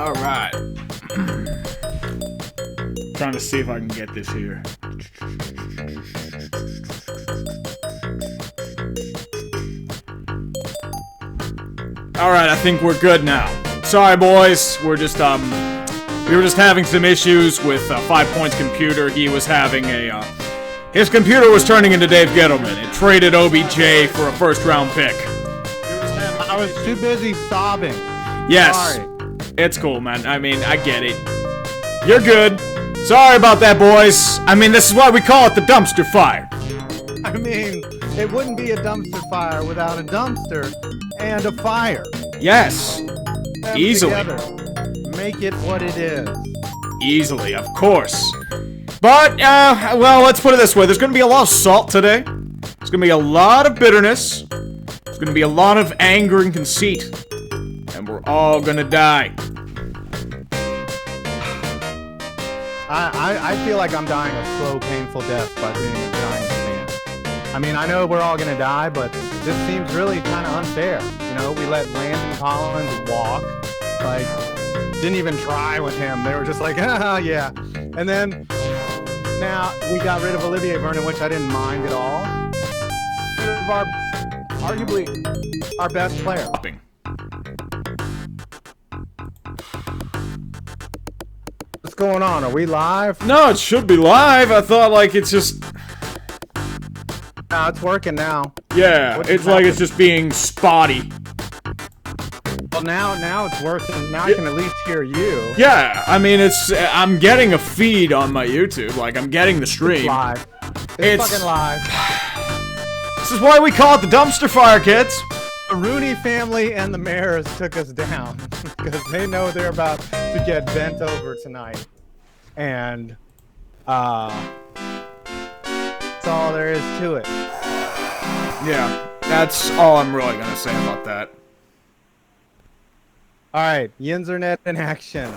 All right. Trying to see if I can get this here. All right, I think we're good now. Sorry, boys. We were just having some issues with 5Points' computer. He was having his computer was turning into Dave Gettleman. It traded OBJ for a first-round pick. I was too busy sobbing. Yes. Sorry. It's cool, man. I mean, I get it. You're good. Sorry about that, boys. I mean, this is why we call it the dumpster fire. I mean, it wouldn't be a dumpster fire without a dumpster and a fire. Yes. Them Easily. Together. Make it what it is. Easily, of course. But, well, let's put it this way. There's going to be a lot of salt today. There's going to be a lot of bitterness. There's going to be a lot of anger and conceit. And we're all going to die. I feel like I'm dying a slow, painful death by being a Giants fan. I mean, I know we're all going to die, but this seems really kind of unfair. You know, we let Landon Collins walk. Like, didn't even try with him. They were just like, ah, yeah. And then, now, we got rid of Olivier Vernon, which I didn't mind at all. Rid of arguably, our best player. What's going on? Are we live? No, it should be live. I thought, like, it's just... No, it's working now. Yeah, it's like it's just being spotty. Well, now it's working. Now I can at least hear you. Yeah, I mean, I'm getting a feed on my YouTube. Like, I'm getting the stream. It's live. It's fucking live. This is why we call it the dumpster fire, kids. The Rooney family and the Mares took us down because they know they're about to get bent over tonight. And, that's all there is to it. Yeah, that's all I'm really gonna say about that. Alright, Yinzernet in action.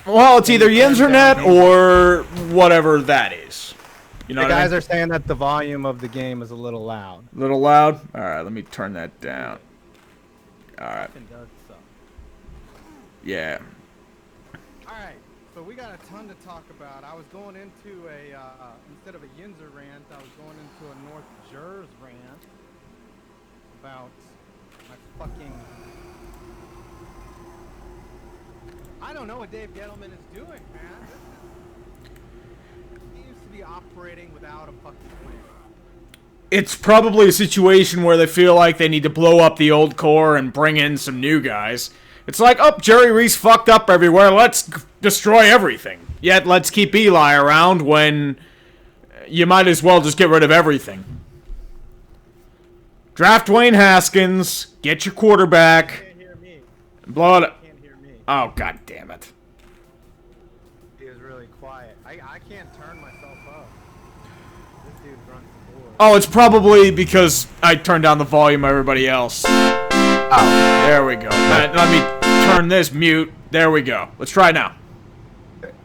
Well, it's either Yinzernet or whatever that is. You know the what I guys mean? are saying that the volume of the game is a little loud. A little loud? Alright, let me turn that down. Alright. Yeah. Alright, so we got a ton to talk about. I was going into instead of a Yinzer rant, I was going into a North Jers rant about my fucking... I don't know what Dave Gettleman is doing, man. He seems to be operating without a fucking plan. It's probably a situation where they feel like they need to blow up the old core and bring in some new guys. It's like, oh, Jerry Reese fucked up everywhere, let's destroy everything. Yet, let's keep Eli around when you might as well just get rid of everything. Draft Dwayne Haskins, get your quarterback, Can't hear me. and blow it up. Can't hear me. Oh, god damn it. He was really quiet. I can't turn myself up. This dude runs the board. Oh, it's probably because I turned down the volume of everybody else. Oh, there we go. Let me turn this mute. There we go. Let's try it now.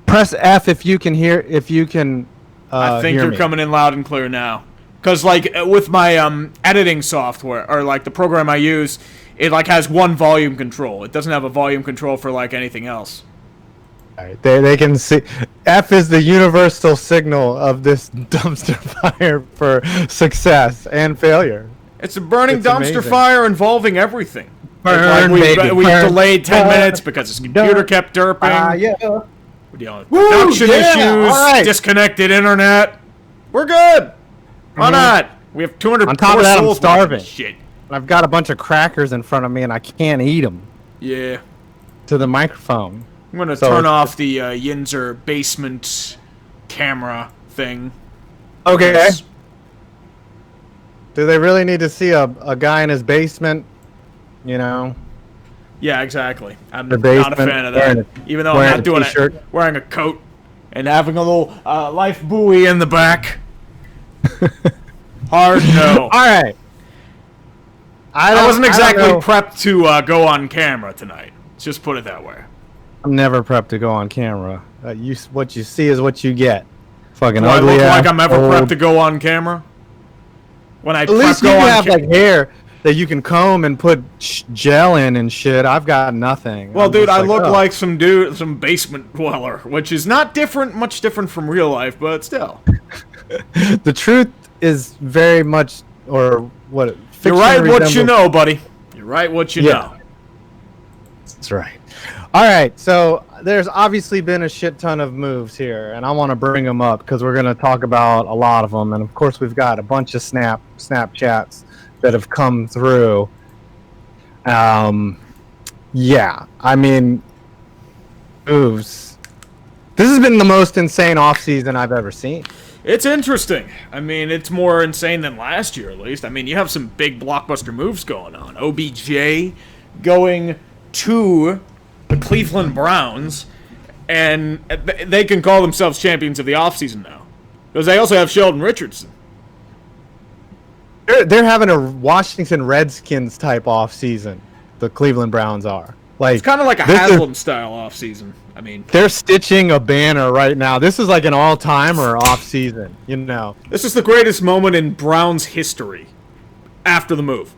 Press F if you can hear. If you can. I think hear you're me. coming in loud and clear now. Cause like with my editing software or like the program I use, it like has one volume control. It doesn't have a volume control for like anything else. All right, they can see. F is the universal signal of this dumpster fire for success and failure. It's a burning It's dumpster amazing. fire involving everything. Burn, we baby, burn, delayed 10 burn, minutes because his computer kept derping. Yeah. We're dealing with production yeah, issues, all right. disconnected internet. We're good. Why not? We have 200 On top of that, I'm souls starving. Shit. I've got a bunch of crackers in front of me, and I can't eat them Yeah. to the microphone. I'm gonna So turn it's off the Yinzer basement camera thing. Okay. Yes. Do they really need to see a guy in his basement? You know. Yeah, exactly. I'm The not a basement, fan of wearing that. Even though wearing I'm not a doing t-shirt. it, wearing a coat and having a little life buoy in the back. Hard no. All right. I wasn't exactly I don't know. prepped to go on camera tonight. Let's just put it that way. I'm never prepped to go on camera. What you see is what you get. Fucking Do I ugly look ass like I'm ever old- prepped to go on camera? When I At prep least go you on have like hair that you can comb and put gel in and shit. I've got nothing. Well, I'm dude, just I look oh. like some basement dweller, which is not much different from real life, but still. The truth is very much, or what? You're right what you know, buddy. You're right what you know. That's right. All right, so there's obviously been a shit ton of moves here, and I want to bring them up because we're going to talk about a lot of them. And of course, we've got a bunch of Snapchats that have come through. Yeah, I mean, moves. This has been the most insane offseason I've ever seen. It's interesting. I mean, it's more insane than last year, at least. I mean, you have some big blockbuster moves going on. OBJ going to the Cleveland Browns, and they can call themselves champions of the offseason now. Because they also have Sheldon Richardson. They're having a Washington Redskins type offseason. The Cleveland Browns are. Like, it's kind of like a Haslam-style offseason. I mean, they're stitching a banner right now. This is like an all-timer offseason, you know. This is the greatest moment in Browns history after the move.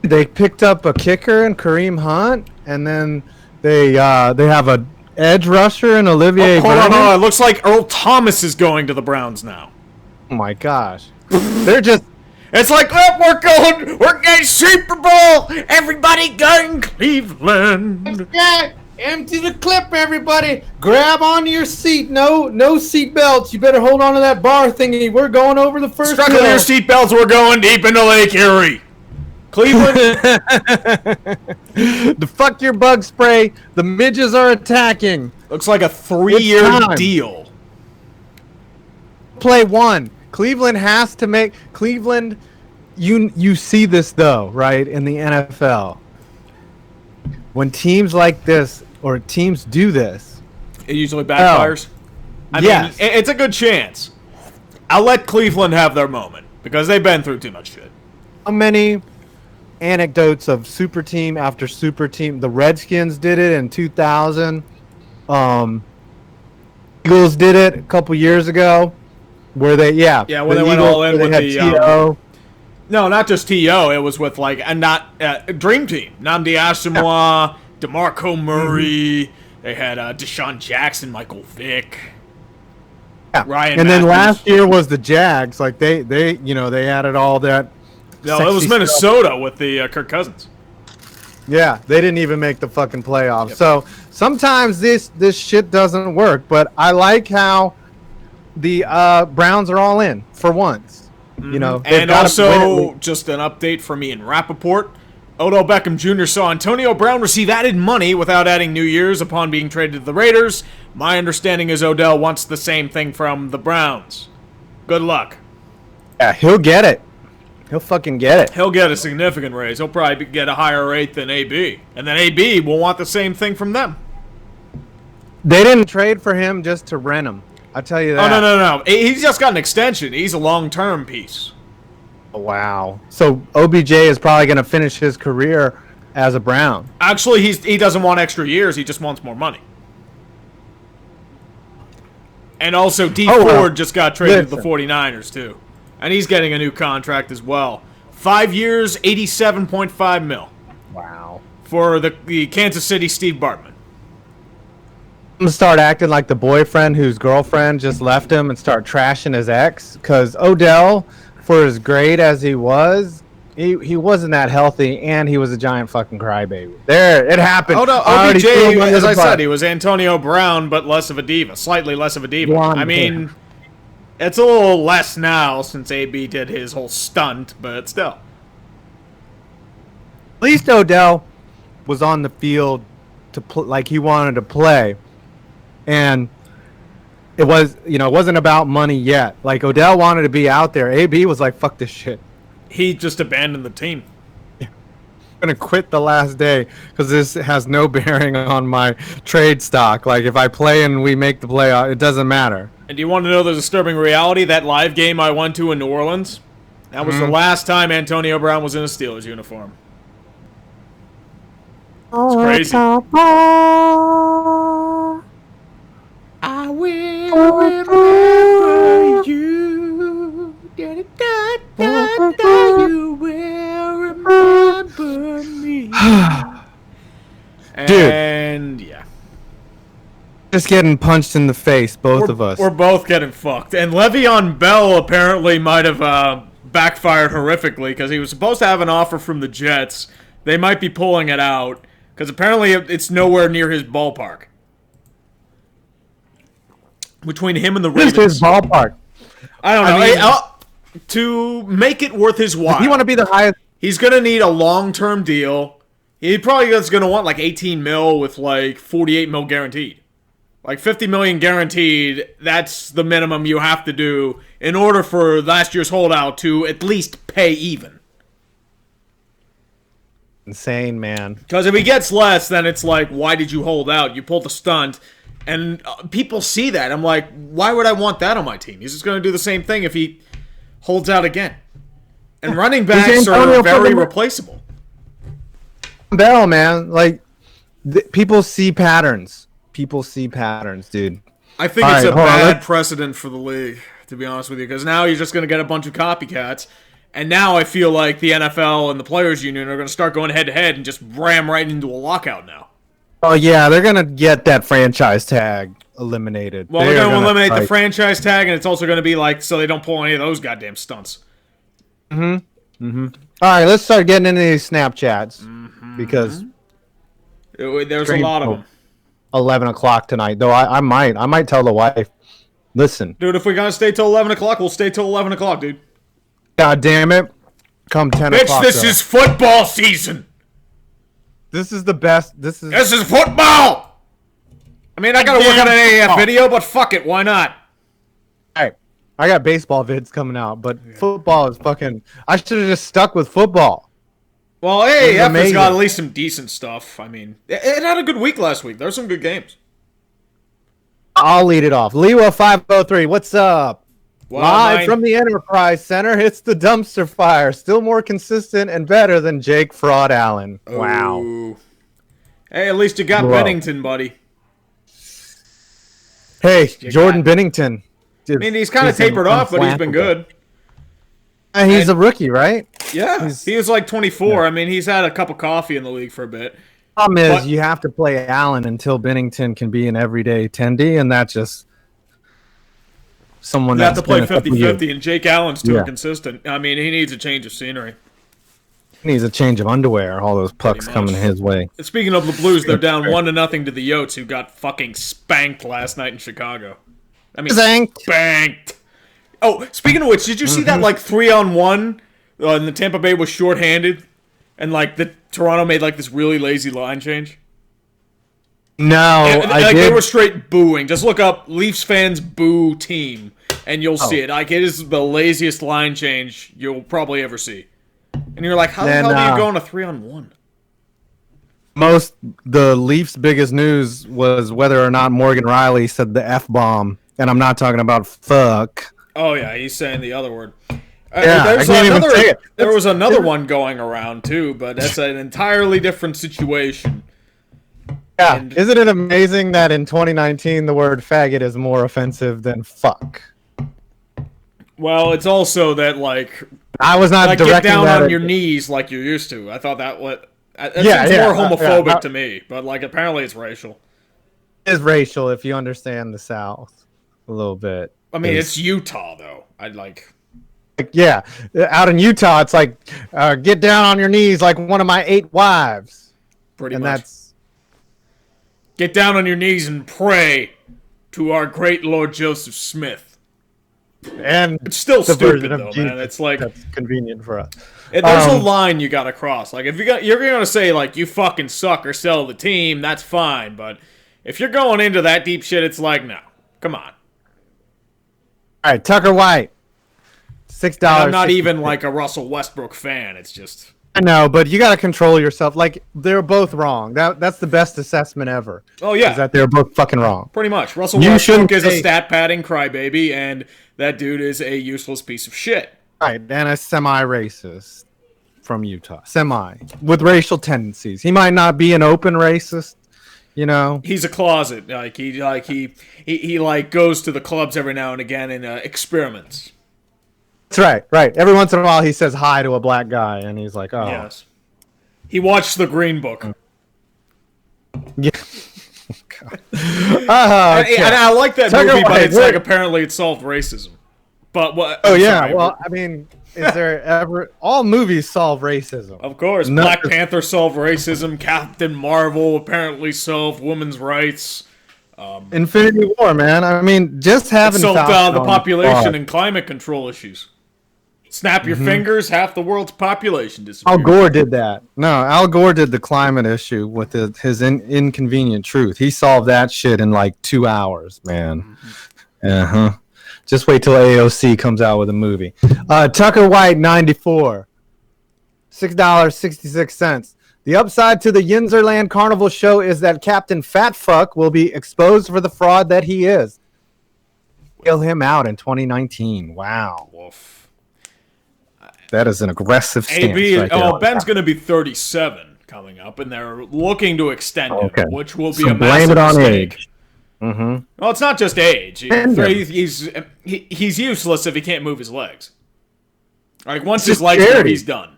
They picked up a kicker in Kareem Hunt, and then they have a edge rusher in Olivier Hold Vernon. on. It looks like Earl Thomas is going to the Browns now. Oh my gosh. They're just... It's like, we're getting Super Bowl. Everybody going Cleveland. Yeah, empty the clip, everybody. Grab onto your seat. No seat belts. You better hold on to that bar thingy. We're going over the first Strap on your seatbelts. We're going deep into Lake Erie. Cleveland. The fuck your bug spray. The midges are attacking. Looks like a 3-year deal. Play one. Cleveland has to make Cleveland. You see this though, right? In the NFL, when teams like this or teams do this, it usually backfires. I mean, it's a good chance. I'll let Cleveland have their moment because they've been through too much shit. How many anecdotes of super team after super team? The Redskins did it in 2000. Eagles did it a couple years ago. Where they when they went all in with the T.O. No, not just T.O. It was with like Dream Team. Nnamdi Asomugha, DeMarco Murray. They had Deshaun Jackson, Michael Vick. Yeah. Ryan and Matthews. Then last year was the Jags. Like they added all that. No, it was Minnesota with the Kirk Cousins. Yeah, they didn't even make the fucking playoffs. Yep. So sometimes this shit doesn't work. But I like how the Browns are all in for once. Mm-hmm. You know, and also just an update from Ian Rappaport. Odell Beckham Jr. saw Antonio Brown receive added money without adding New Year's upon being traded to the Raiders. My understanding is Odell wants the same thing from the Browns. Good luck. Yeah, he'll get it. He'll fucking get it. He'll get a significant raise. He'll probably get a higher rate than AB. And then AB will want the same thing from them. They didn't trade for him just to rent him. I'll tell you that. Oh, no. He's just got an extension. He's a long-term piece. Wow. So OBJ is probably going to finish his career as a Brown. Actually, he doesn't want extra years. He just wants more money. And also, Ford just got traded to the 49ers, too. And he's getting a new contract as well. 5 years, $87.5 million. Wow. For the Kansas City Steve Bartman. I'm going to start acting like the boyfriend whose girlfriend just left him and start trashing his ex. Because Odell, for as great as he was, he wasn't that healthy, and he was a giant fucking crybaby. There, it happened. Oh, no, OBJ, as I said, he was Antonio Brown, but less of a diva. Slightly less of a diva. I mean, it's a little less now since AB did his whole stunt, but still. At least Odell was on the field like he wanted to play. And it wasn't about money yet. Like, Odell wanted to be out there. AB was like, fuck this shit. He just abandoned the team. I'm going to quit the last day because this has no bearing on my trade stock. Like, if I play and we make the playoff, it doesn't matter. And do you want to know the disturbing reality? That live game I went to in New Orleans, that was the last time Antonio Brown was in a Steelers uniform. It's crazy. I will remember you. You will And yeah. Just getting punched in the face, both of us. We're both getting fucked. And Le'Veon Bell apparently might have backfired horrifically because he was supposed to have an offer from the Jets. They might be pulling it out because apparently it's nowhere near his ballpark. Between him and the Ravens. Just his ballpark. I don't know. To make it worth his while. If you want to be the highest. He's going to need a long-term deal. He probably is going to want like 18 mil with like 48 mil guaranteed. Like 50 million guaranteed, that's the minimum you have to do in order for last year's holdout to at least pay even. Insane, man. Because if he gets less, then it's like, why did you hold out? You pulled a stunt. And people see that. I'm like, why would I want that on my team? He's just going to do the same thing if he holds out again. And running backs are very replaceable. Bell, man. Like, people see patterns. People see patterns, dude. I think it's a bad precedent for the league, to be honest with you, because now you're just going to get a bunch of copycats. And now I feel like the NFL and the Players Union are going to start going head-to-head and just ram right into a lockout now. Oh, yeah, they're going to get that franchise tag eliminated. Well, they're going to eliminate the franchise tag, and it's also going to be like, so they don't pull any of those goddamn stunts. All right, let's start getting into these Snapchats, because there's a lot of them. 11 o'clock tonight, though I might tell the wife, listen. Dude, if we're going to stay till 11 o'clock, we'll stay till 11 o'clock, dude. God damn it. Come 10 o'clock. Bitch, this is football season. This is the best. This is football. I mean, I got to work on an AAF video, but fuck it. Why not? Hey, I got baseball vids coming out, but football is fucking... I should have just stuck with football. Well, AAF has got at least some decent stuff. I mean, it had a good week last week. There were some good games. I'll lead it off. Lewa503, what's up? Live from the Enterprise Center, it's the dumpster fire. Still more consistent and better than Jake Fraud Allen. Wow. Ooh. Hey, at least you got Bennington, buddy. Hey, Jordan Bennington. I mean, he's kind of tapered off, but he's been good. And he's a rookie, right? Yeah, he was like 24. I mean, he's had a cup of coffee in the league for a bit. Problem is, you have to play Allen until Bennington can be an everyday attendee, and that's just someone that's have to play 50-50, and Jake Allen's too inconsistent. I mean, he needs a change of scenery. He needs a change of underwear. All those pucks coming his way. Speaking of the Blues, they're down 1-0 to the Yotes, who got fucking spanked last night in Chicago. I mean, spanked. Oh, speaking of which, did you see that like 3-on-1? And the Tampa Bay was shorthanded, and like the Toronto made like this really lazy line change. No, I did. They were straight booing. Just look up Leafs fans boo team, and you'll see it. Like, it is the laziest line change you'll probably ever see. And you're like, how the hell do you go on a 3-on-1? The Leafs' biggest news was whether or not Morgan Riley said the F-bomb, and I'm not talking about fuck. Oh yeah, he's saying the other word. I can't even say it. There was another one going around too, but that's an entirely different situation. Yeah, isn't it amazing that in 2019 the word faggot is more offensive than fuck? Well, it's also that like I was not directing get down that on your knees like you're used to. I thought that seems more homophobic to me, but like apparently it's racial. It is racial if you understand the South a little bit. I mean, it's Utah though. I'd like. Yeah, out in Utah, it's like get down on your knees like one of my 8 wives. Pretty much. That's get down on your knees and pray to our great Lord Joseph Smith. And it's still stupid though, man. It's like that's convenient for us. There's a line you gotta cross. Like if you're gonna say like you fucking suck or sell the team, that's fine. But if you're going into that deep shit, it's like no, come on. All right, Tucker White. $6. I'm not even like a Russell Westbrook fan. It's just I know, but you got to control yourself. Like they're both wrong. That's the best assessment ever. Oh yeah, is that they're both fucking wrong. Pretty much. Russell Westbrook is a stat padding crybaby, and that dude is a useless piece of shit. Right, and a semi-racist from Utah. With racial tendencies. He might not be an open racist. You know, he's a closet. He goes to the clubs every now and again and experiments. That's right. Every once in a while, he says hi to a black guy, and he's like, "Oh, yes." He watched The Green Book. Yeah. And I like that movie, but it's like apparently it solved racism. But what? Oh yeah, sorry. Well, I mean, is there ever all movies solve racism? Of course, Black Panther solved racism. Captain Marvel apparently solved women's rights. Infinity War, man. I mean, just having solved the population and climate control issues. Snap your fingers, half the world's population disappeared. Al Gore did that. No, Al Gore did the climate issue with his inconvenient truth. He solved that shit in like 2 hours, man. Just wait till AOC comes out with a movie. Tucker White, 94. $6.66. The upside to the Yinzerland Carnival show is that Captain Fatfuck will be exposed for the fraud that he is. Kill him out in 2019. Wow. Woof. That is an aggressive stance. Ben's going to be 37 coming up, and they're looking to extend him, which will be a massive blame it on mistake. Age. Well, it's not just age. He's useless if he can't move his legs. Like, once his legs move, he's done.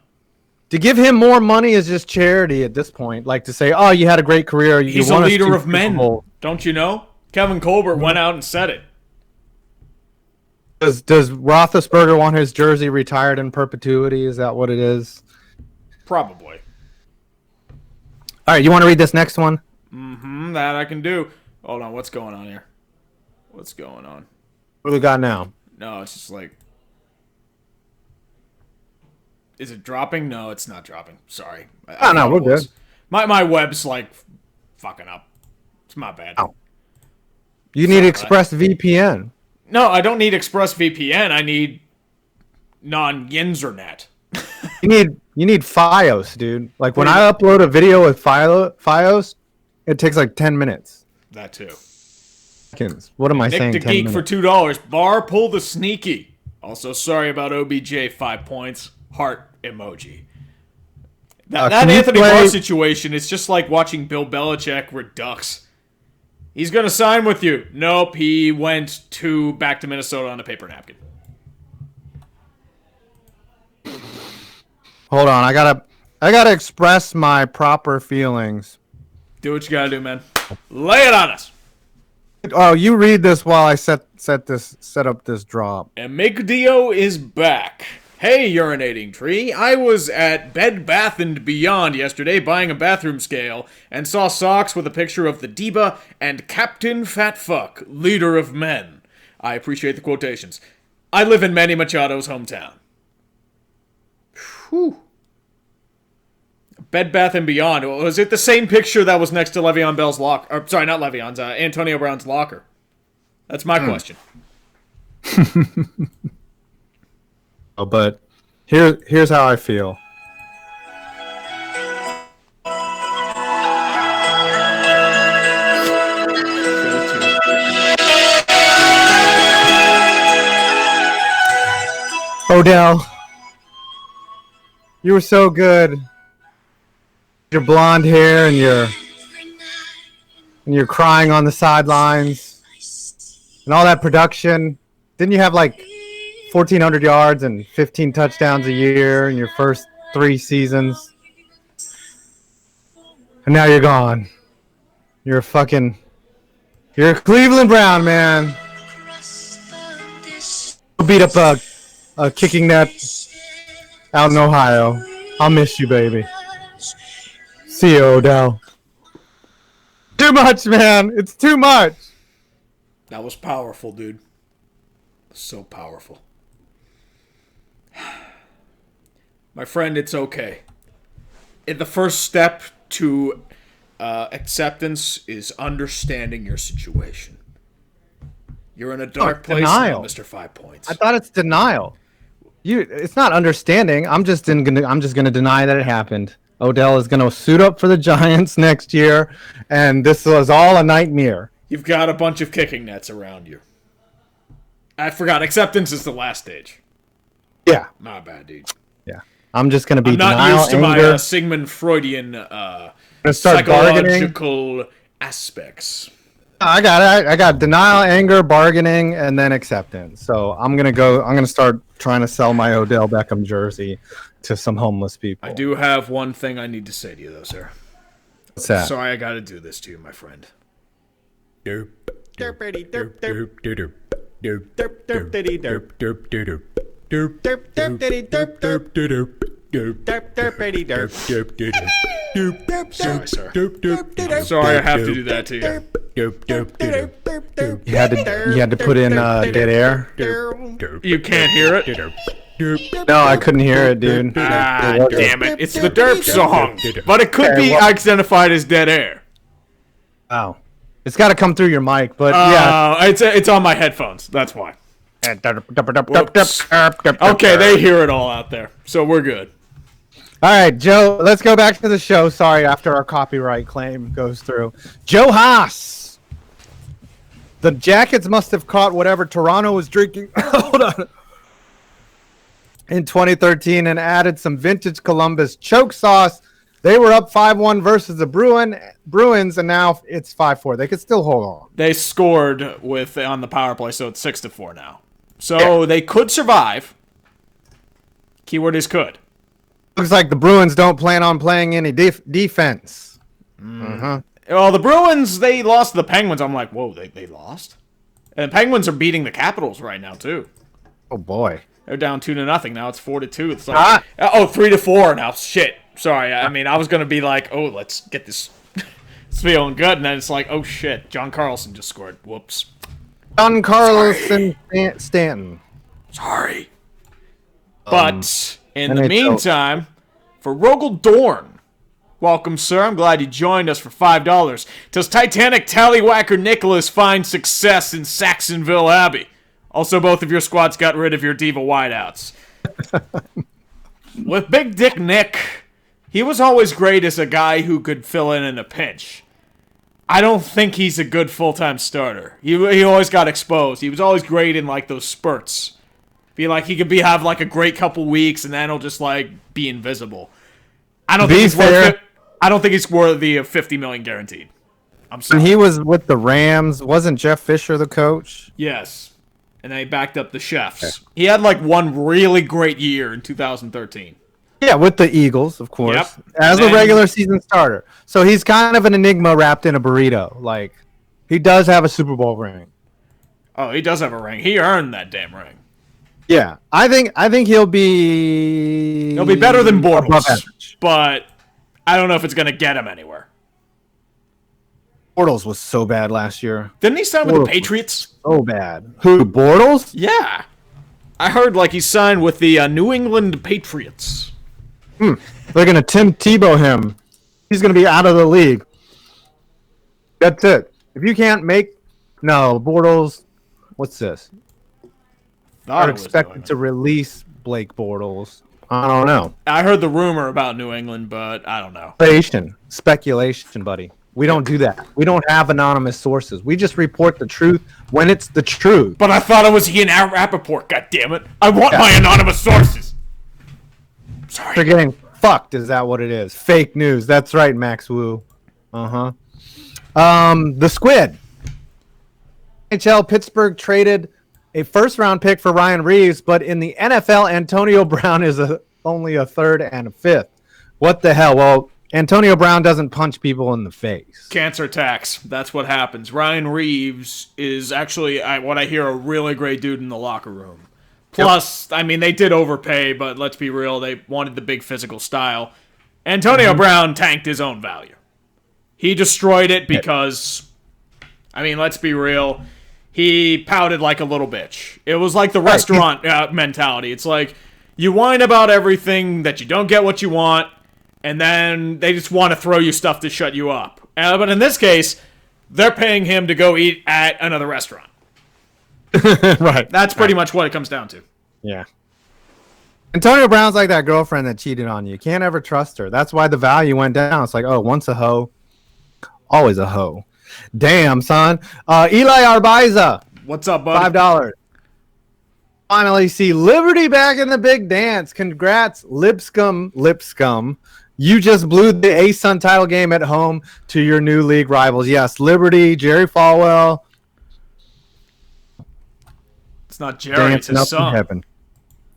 To give him more money is just charity at this point. Like to say, oh, you had a great career. He's a leader of men. Don't you know? Kevin Colbert went out and said it. Does Roethlisberger want his jersey retired in perpetuity? Is that what it is? Probably. All right, you want to read this next one? That I can do. Hold on, what's going on here? What's going on? What do we got now? No, it's just like... Is it dropping? No, it's not dropping. Sorry. No, we're good. My web's like fucking up. It's my bad. Oh. You need ExpressVPN. No, I don't need ExpressVPN. I need non-Yinzernet. You need Fios, dude. Like when I upload a video with Fios, it takes like 10 minutes. That too. What am I saying? Nick the Geek for $2. Bar, pull the sneaky. Also, sorry about OBJ. 5 points. Heart emoji. That Anthony Barr situation is just like watching Bill Belichick redux. He's going to sign with you. Nope, he went back to Minnesota on a paper napkin. Hold on, I gotta express my proper feelings. Do what you gotta do, man. Lay it on us. Oh, you read this while I set up this drop. Emigdio is back. Hey, Urinating Tree. I was at Bed Bath & Beyond yesterday buying a bathroom scale and saw socks with a picture of the Diva and Captain Fatfuck, leader of men. I appreciate the quotations. I live in Manny Machado's hometown. Whew. Bed Bath & Beyond. Was it the same picture that was next to Le'Veon Bell's locker? Or, sorry, not Le'Veon's. Antonio Brown's locker. That's my question. But here's how I feel. Odell, you were so good. Your blonde hair and you're crying on the sidelines and all that production. Didn't you have like 1,400 yards and 15 touchdowns a year in your first 3 seasons? And now you're gone. You're a Cleveland Brown, man. Beat up a kicking net out in Ohio. I'll miss you, baby. See you, Odell. Too much, man. It's too much. That was powerful, dude. So powerful. My friend, it's okay. The first step to acceptance is understanding your situation. You're in a dark place now, Mr. 5 Points. I thought it's denial. It's not understanding. I'm just gonna deny that it happened. Odell is gonna suit up for the Giants next year, and this was all a nightmare. You've got a bunch of kicking nets around you. I forgot. Acceptance is the last stage. Yeah. My bad, dude. Yeah. I'm just gonna be. I'm not used to my Sigmund Freudian psychological aspects. I got denial, anger, bargaining, and then acceptance. So I'm gonna start trying to sell my Odell Beckham jersey to some homeless people. I do have one thing I need to say to you, though, sir. What's that? Sorry I gotta do this to you, my friend. Derp, derpity, derp, derp, derp, derp, derp, derpity, derp, derp, derp, derp, derp, derpity, derp, derp, derp, derp, derp, derpity, derp, derp, derp, derp, derp, Sorry, sir. derp, derp, derp, Sorry I have to do that to you. derp, derp, derp, derp, derp. You had to put in dead air. You can't hear it? No, I couldn't hear it, dude. Ah, damn it. It's the derp song. But it could be identified as dead air. Oh, it's got to come through your mic, but yeah. It's on my headphones. That's why. Whoops. Okay, they hear it all out there. So we're good. All right, Joe, let's go back to the show. Sorry, after our copyright claim goes through. Joe Haas. The Jackets must have caught whatever Toronto was drinking. Hold on. In 2013 and added some vintage Columbus choke sauce. They were up 5-1 versus the Bruins, and now it's 5-4. They could still hold on. They scored on the power play, so it's 6-4 now. So they could survive. Keyword is could. Looks like the Bruins don't plan on playing any defense. Well, the Bruins, they lost to the Penguins. I'm like, whoa, they lost? And the Penguins are beating the Capitals right now, too. Oh, boy. They're down 2-0. Now it's 4-2. It's like 3-4 now. Shit. Sorry. I mean, I was gonna be like, oh, let's get this. It's feeling good, and then it's like, oh shit, John Carlson just scored. Whoops. John Carlson Stanton. Sorry. But in the NHL. meantime, for Rogel Dorn, welcome, sir. I'm glad you joined us for $5. Does Titanic Tallywhacker Nicholas find success in Saxonville Abbey? Also, both of your squads got rid of your diva wideouts. With Big Dick Nick, he was always great as a guy who could fill in a pinch. I don't think he's a good full-time starter. He always got exposed. He was always great in, like, those spurts. Feel like he could have, like, a great couple weeks, and then he'll just, like, be invisible. I don't think he's worthy of $50 million guaranteed. I'm sorry. When he was with the Rams, wasn't Jeff Fisher the coach? Yes. And then he backed up the Chefs. He had, like, one really great year in 2013. Yeah, with the Eagles, of course. Yep. As a regular season starter. So he's kind of an enigma wrapped in a burrito. Like, he does have a Super Bowl ring. Oh, he does have a ring. He earned that damn ring. Yeah. I think he'll be... He'll be better than above Bortles. average. But I don't know if it's going to get him anywhere. Bortles was so bad last year. Didn't he sign with the Patriots? So bad. Who, Bortles? Yeah. I heard, like, he signed with the New England Patriots. They're going to Tim Tebow him. He's going to be out of the league. That's it. If you can't make... No, Bortles... What's this? They're expected to release Blake Bortles. I don't know. I heard the rumor about New England, but I don't know. Speculation, buddy. We don't do that. We don't have anonymous sources. We just report the truth when it's the truth. But I thought it was Ian Rappaport, goddammit. I want my anonymous sources. Sorry. They're getting fucked, is that what it is? Fake news. That's right, Max Wu. The Squid. NHL Pittsburgh traded a first-round pick for Ryan Reeves, but in the NFL, Antonio Brown is only a third and a fifth. What the hell? Well, Antonio Brown doesn't punch people in the face. Cancer tax. That's what happens. Ryan Reeves is actually, what I hear, a really great dude in the locker room. Plus, I mean, they did overpay, but let's be real, they wanted the big physical style. Antonio Brown tanked his own value. He destroyed it because, I mean, let's be real, he pouted like a little bitch. It was like the restaurant mentality. It's like, you whine about everything, that you don't get what you want, and then they just want to throw you stuff to shut you up. But in this case, they're paying him to go eat at another restaurant. Right. That's pretty much what it comes down to. Yeah. Antonio Brown's like that girlfriend that cheated on you. You can't ever trust her. That's why the value went down. It's like, oh, once a hoe, always a hoe. Damn, son. Eli Arbaiza. What's up, buddy? $5. Finally see Liberty back in the big dance. Congrats, Lipscomb. You just blew the A-Sun title game at home to your new league rivals. Yes, Liberty, Jerry Falwell. It's not Jerry, it's his son. Heaven.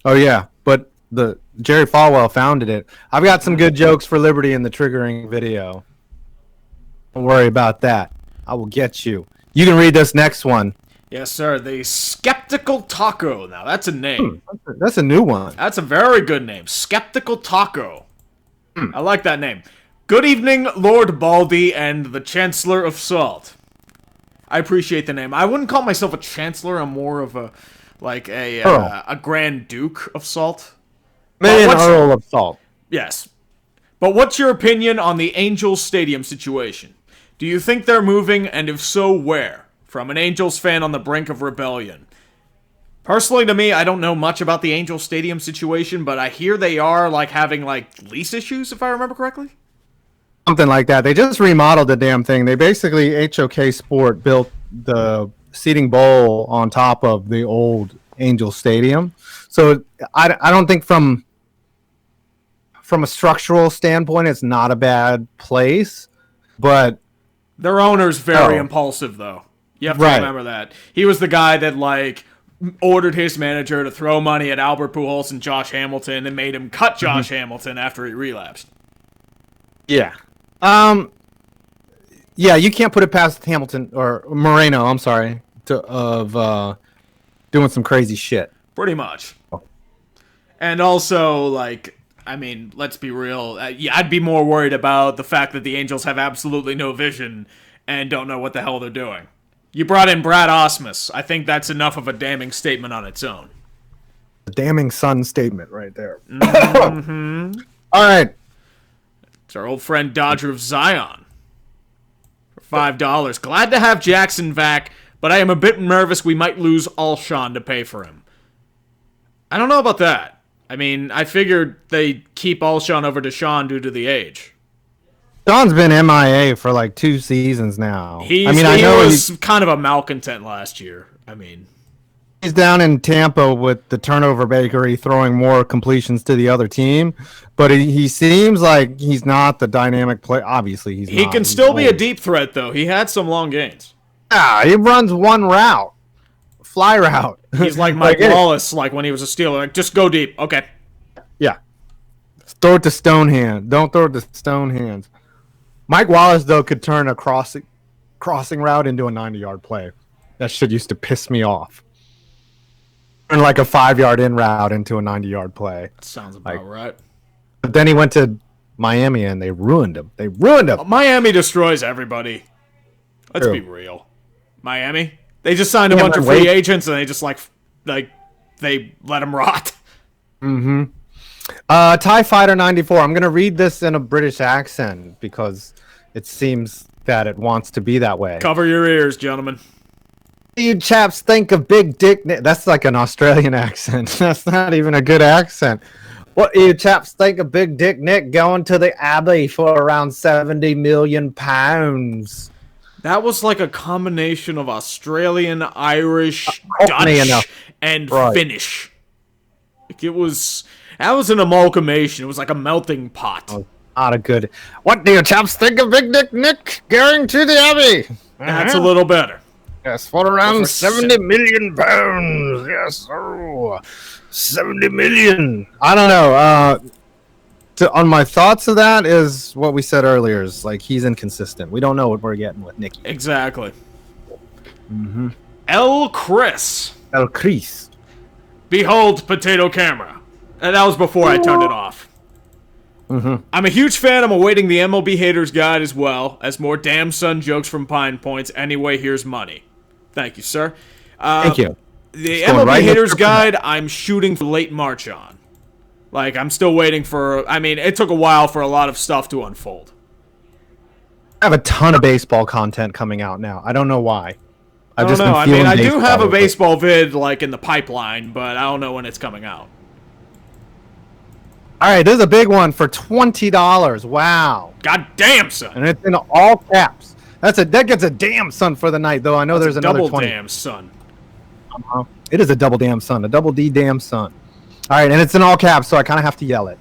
Oh, yeah, but the Jerry Falwell founded it. I've got some good jokes for Liberty in the triggering video. Don't worry about that. I will get you. You can read this next one. Yes, sir. The Skeptical Taco. Now, that's a name. That's a new one. That's a very good name. Skeptical Taco. I like that name. Good evening, Lord Baldy and the Chancellor of Salt. I appreciate the name. I wouldn't call myself a Chancellor. I'm more of a Grand Duke of Salt. Maybe an Earl of Salt. Yes. But what's your opinion on the Angels Stadium situation? Do you think they're moving, and if so, where? From an Angels fan on the brink of rebellion. Personally, to me, I don't know much about the Angels Stadium situation, but I hear they are, having, lease issues, if I remember correctly? Something like that. They just remodeled the damn thing. They basically, HOK Sport built the seating bowl on top of the old Angels Stadium. So, I don't think from a structural standpoint, it's not a bad place, but... Their owner's very impulsive, though. You have to remember that. He was the guy that, ordered his manager to throw money at Albert Pujols and Josh Hamilton and made him cut Josh Hamilton after he relapsed. Yeah. Yeah, you can't put it past Hamilton or Moreno, I'm sorry, of doing some crazy shit. Pretty much. And also, let's be real. I'd be more worried about the fact that the Angels have absolutely no vision and don't know what the hell they're doing. You brought in Brad Osmus. I think that's enough of a damning statement on its own. A damning Sun statement right there. Mm-hmm. All right. It's our old friend Dodger of Zion. For $5. Glad to have Jackson back, but I am a bit nervous we might lose Alshon to pay for him. I don't know about that. I mean, I figured they'd keep Alshon over to Sean due to the age. Sean's been MIA for 2 seasons now. He was kind of a malcontent last year. He's down in Tampa with the turnover bakery, throwing more completions to the other team. But he seems like he's not the dynamic player. Obviously, he's not. He can still be a deep threat, though. He had some long gains. Yeah, he runs one route. Fly route. He's like Mike Wallace, when he was a Steeler. Just go deep. Okay. Yeah. Throw it to stone hand. Don't throw it to stone hands. Mike Wallace, though, could turn a crossing route into a 90-yard play. That shit used to piss me off. Turn a 5-yard in route into a 90-yard play. That sounds about right. But then he went to Miami, and they ruined him. Miami destroys everybody. Let's be real. Miami? They just signed a bunch of free agents, and they just, they let them rot. Mm-hmm. TIE Fighter 94. I'm going to read this in a British accent because it seems that it wants to be that way. Cover your ears, gentlemen. You chaps think of Big Dick Nick. That's like an Australian accent. That's not even a good accent. What do you chaps think of Big Dick Nick going to the Abbey for around £70 million? That was a combination of Australian, Irish, Dutch, and Finnish. That was an amalgamation. It was like a melting pot. Oh, not a good... What do you chaps think of Big Dick Nick going to the Abbey? That's a little better. Yes, for around £70 million. Yes, sir. 70 million. I don't know. On my thoughts of that is what we said earlier. Is he's inconsistent. We don't know what we're getting with Nicky. Exactly. Mm-hmm. El Chris. Behold, potato camera. And that was before I turned it off. Mm-hmm. I'm a huge fan. I'm awaiting the MLB Haters Guide as well as more damn son jokes from Pine Points. Anyway, here's money. Thank you, sir. Thank you. The MLB Haters Guide, I'm shooting for late March on. I'm still waiting for... it took a while for a lot of stuff to unfold. I have a ton of baseball content coming out now. I don't know why. I don't know. I do have a baseball vid, in the pipeline, but I don't know when it's coming out. All right, this is a big one for $20. Wow. God damn, son. And it's in all caps. That gets a damn son for the night, though. I know there's another 20. Double damn son. It is a double damn son. A double D damn son. All right, and it's in all caps, so I kind of have to yell it.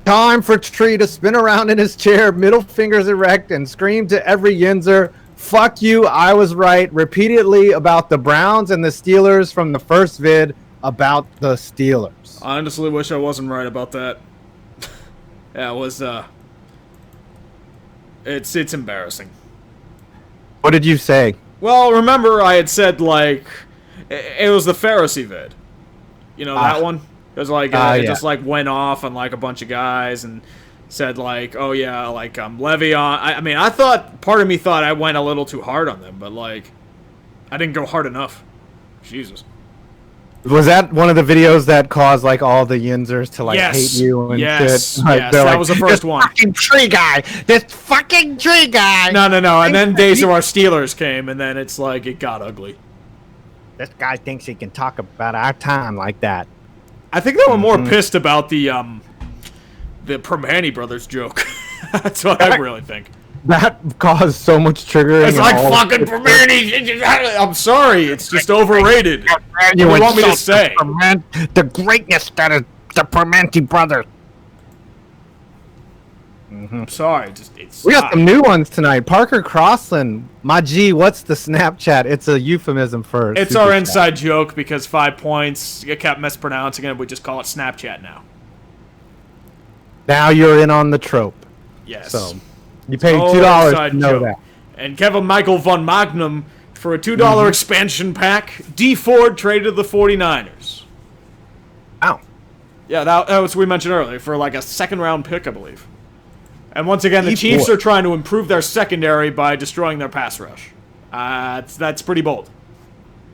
Time for Tree to spin around in his chair, middle fingers erect, and scream to every Yinzer, "Fuck you, I was right," repeatedly about the Browns and the Steelers from the first vid. about the Steelers. I honestly wish I wasn't right about that. Yeah, it was, it's embarrassing. What did you say? Well, remember I had said, like, it was the Pharisee vid. You know that one? It was like, it just, like, went off on, like, a bunch of guys and said, like, oh, yeah, like, Le'Veon. I mean, part of me thought I went a little too hard on them, but, like, I didn't go hard enough. Jesus. Was that one of the videos that caused, like, all the Yinzers to, like, hate you and shit? Like, yes, that was the first one. Fucking tree guy! This fucking tree guy! No. And then Days of Our Steelers came, and then it's like, it got ugly. This guy thinks he can talk about our time like that. I think they were more pissed about the Permane brothers joke. That's what I really think. That caused so much triggering. It's like fucking Permane. I'm sorry, it's just overrated. What do you want me to say? The greatness that is the Permane brothers. I'm sorry, we got some new ones tonight. Parker Crossland, my G, what's the Snapchat? It's a euphemism for. It's our inside joke because 5 points. You kept mispronouncing it. We just call it Snapchat now. Now you're in on the trope. Yes. So you paid $2 to know that. And Kevin Michael Von Magnum for a $2 expansion pack. D Ford traded to the 49ers. Ow. Yeah, that was we mentioned earlier for like a second-round pick, I believe. And once again, the Chiefs are trying to improve their secondary by destroying their pass rush. That's pretty bold.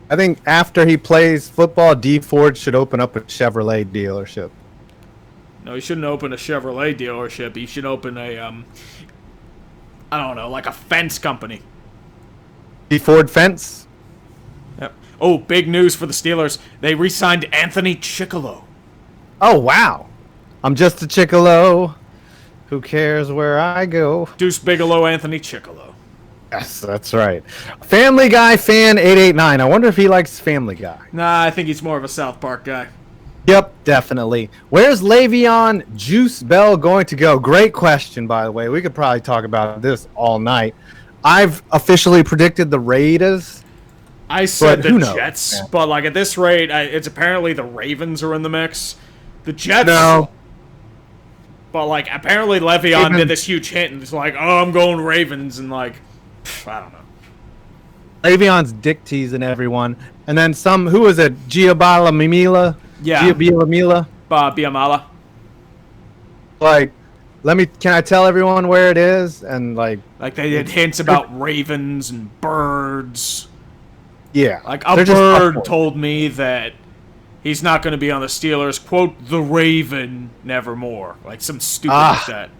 I think after he plays football, D Ford should open up a Chevrolet dealership. No, he shouldn't open a Chevrolet dealership. He should open a, I don't know, like a fence company. D Ford Fence? Yep. Oh, big news for the Steelers. They re-signed Anthony Chickillo. Oh, wow. I'm just a Chickillo. Who cares where I go? Deuce Bigelow, Anthony Chickillo. Yes, that's right. Family Guy fan 889. I wonder if he likes Family Guy. Nah, I think he's more of a South Park guy. Yep, definitely. Where's Le'Veon Juice Bell going to go? Great question, by the way. We could probably talk about this all night. I've officially predicted the Raiders. I said the Jets, yeah. But like at this rate, it's apparently the Ravens are in the mix. The Jets. No. But like apparently Le'Veon did this huge hint and it's like, oh, I'm going Ravens, and like, I don't know. Le'Veon's dick teasing everyone, and then who was it? Giabala Mimila. Yeah. Giabala Biamala. Like, can I tell everyone where it is? And like they did hints about ravens and birds. Yeah. Like a bird told me that he's not going to be on the Steelers. Quote, the Raven, nevermore. Like some stupid like that.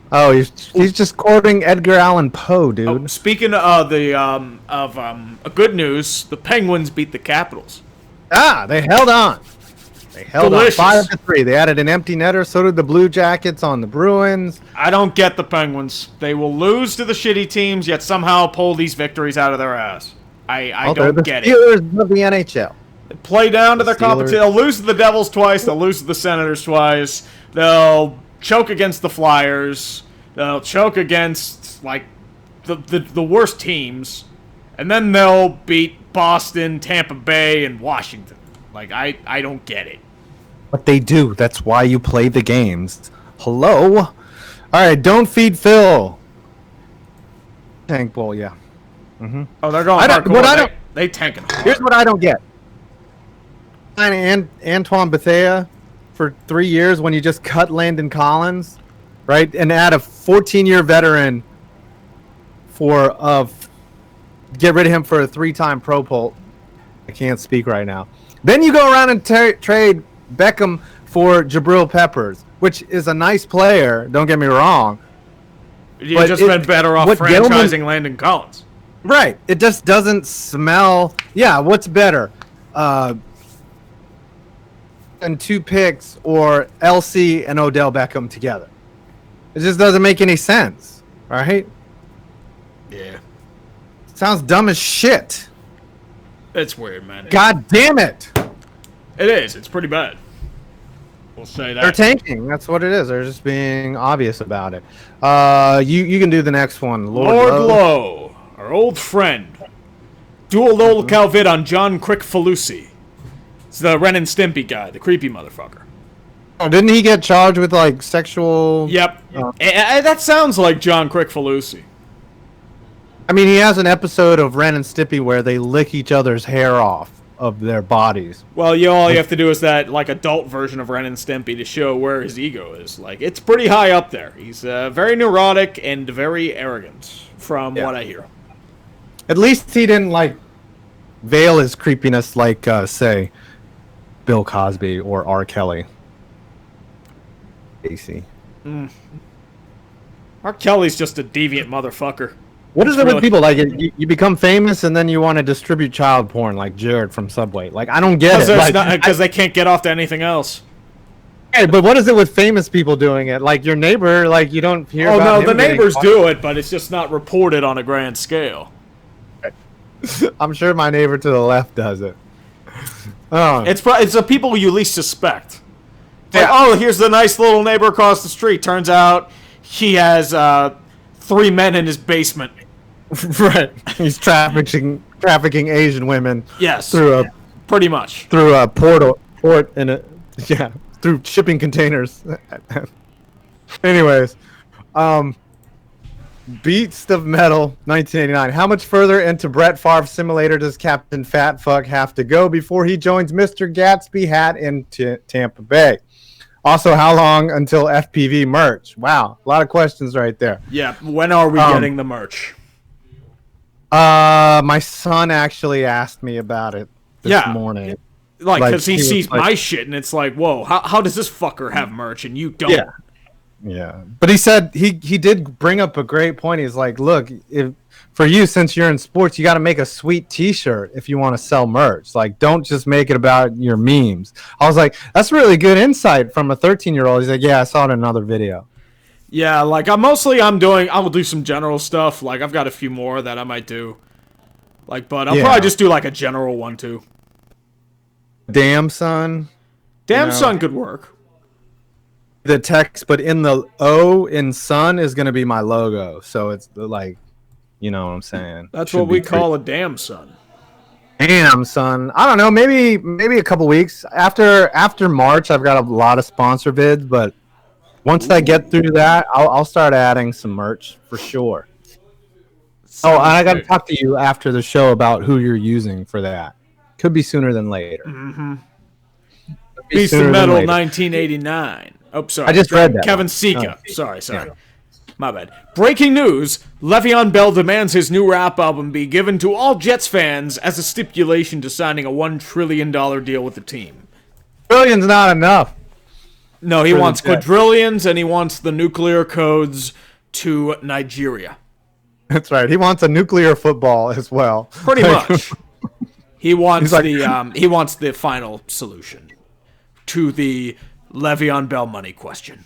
Oh, he's just quoting Edgar Allan Poe, dude. Oh, speaking of good news, the Penguins beat the Capitals. They held on. They held Delicious. on 5-3. They added an empty netter. So did the Blue Jackets on the Bruins. I don't get the Penguins. They will lose to the shitty teams, yet somehow pull these victories out of their ass. I don't get it. Steelers of the NHL. They play down to their competition. They'll lose to the Devils twice. They'll lose to the Senators twice. They'll choke against the Flyers. They'll choke against like the worst teams, and then they'll beat Boston, Tampa Bay, and Washington. Like I don't get it. But they do. That's why you play the games. Hello. All right. Don't feed Phil. Tank Bowl. Yeah. Mm-hmm. Oh, they're going hardcore. They tanking hard. Here's what I don't get. Antoine Bethea for 3 years when you just cut Landon Collins, right, and add a 14-year veteran get rid of him for a 3-time Pro Bowl. I can't speak right now. Then you go around and trade Beckham for Jabril Peppers, which is a nice player. Don't get me wrong. You've just been better off franchising Landon Collins. Right. It just doesn't smell. Yeah, what's better? And 2 picks or LC and Odell Beckham together. It just doesn't make any sense, right? Yeah. Sounds dumb as shit. It's weird, man. God damn it. It is. It's pretty bad. We'll say that. They're tanking. That's what it is. They're just being obvious about it. You can do the next one. Lord Lowe, our old friend. Dual Lol Calvid on John Crick Falusi. It's the Ren and Stimpy guy, the creepy motherfucker. Oh, didn't he get charged with like sexual? Yep. That sounds like John Crickfalusi. I mean, he has an episode of Ren and Stimpy where they lick each other's hair off of their bodies. Well, all you have to do is that like adult version of Ren and Stimpy to show where his ego is. Like, it's pretty high up there. He's very neurotic and very arrogant, from what I hear. At least he didn't like veil his creepiness like, say, Bill Cosby or R. Kelly. AC. R. Kelly's just a deviant motherfucker. What is it with people? Like, you become famous and then you want to distribute child porn like Jared from Subway. Like, I don't get it. Because they can't get off to anything else. Hey, but what is it with famous people doing it? Like, your neighbor, like, you don't hear about no, him the neighbors getting do it, but it's just not reported on a grand scale. I'm sure my neighbor to the left does it. Oh. It's the people you least suspect. Like, Yeah. here's the nice little neighbor across the street. Turns out he has 3 men in his basement. Right. He's trafficking Asian women. Yes. Pretty much. Through a port in a through shipping containers. Anyways, Beats of Metal 1989. How much further into Brett Favre Simulator does Captain Fat Fuck have to go before he joins Mr. Gatsby Hat in Tampa Bay? Also, how long until FPV merch? Wow, a lot of questions right there. Yeah, when are we getting the merch? My son actually asked me about it this morning. Like, because he sees my shit, and it's like, whoa, how does this fucker have merch, and you don't? Yeah. But he said, he did bring up a great point. He's like, look, for you, since you're in sports, you got to make a sweet t-shirt if you want to sell merch. Like, don't just make it about your memes. I was like, that's really good insight from a 13-year-old. He's like, yeah, I saw it in another video. Yeah, like, I will do some general stuff. Like, I've got a few more that I might do. Like, but I'll probably just do, like, a general one, too. Damn, son. Damn, son could work. The text, but in the O in son is going to be my logo. So it's, like, you know what I'm saying? That's what we call a damn son. Damn, son. I don't know. Maybe a couple weeks. After March, I've got a lot of sponsor bids, but once I get through that, I'll start adding some merch for sure. And I got to talk to you after the show about who you're using for that. Could be sooner than later. Mm-hmm. Beast of Metal 1989. Oh, sorry. I just read that. Kevin Sika. Sorry. Yeah. My bad. Breaking news. Le'Veon Bell demands his new rap album be given to all Jets fans as a stipulation to signing a $1 trillion deal with the team. Trillions not enough. No, he wants quadrillions, and he wants the nuclear codes to Nigeria. That's right. He wants a nuclear football as well. Pretty much. He wants he wants the final solution to the Le'Veon Bell money question.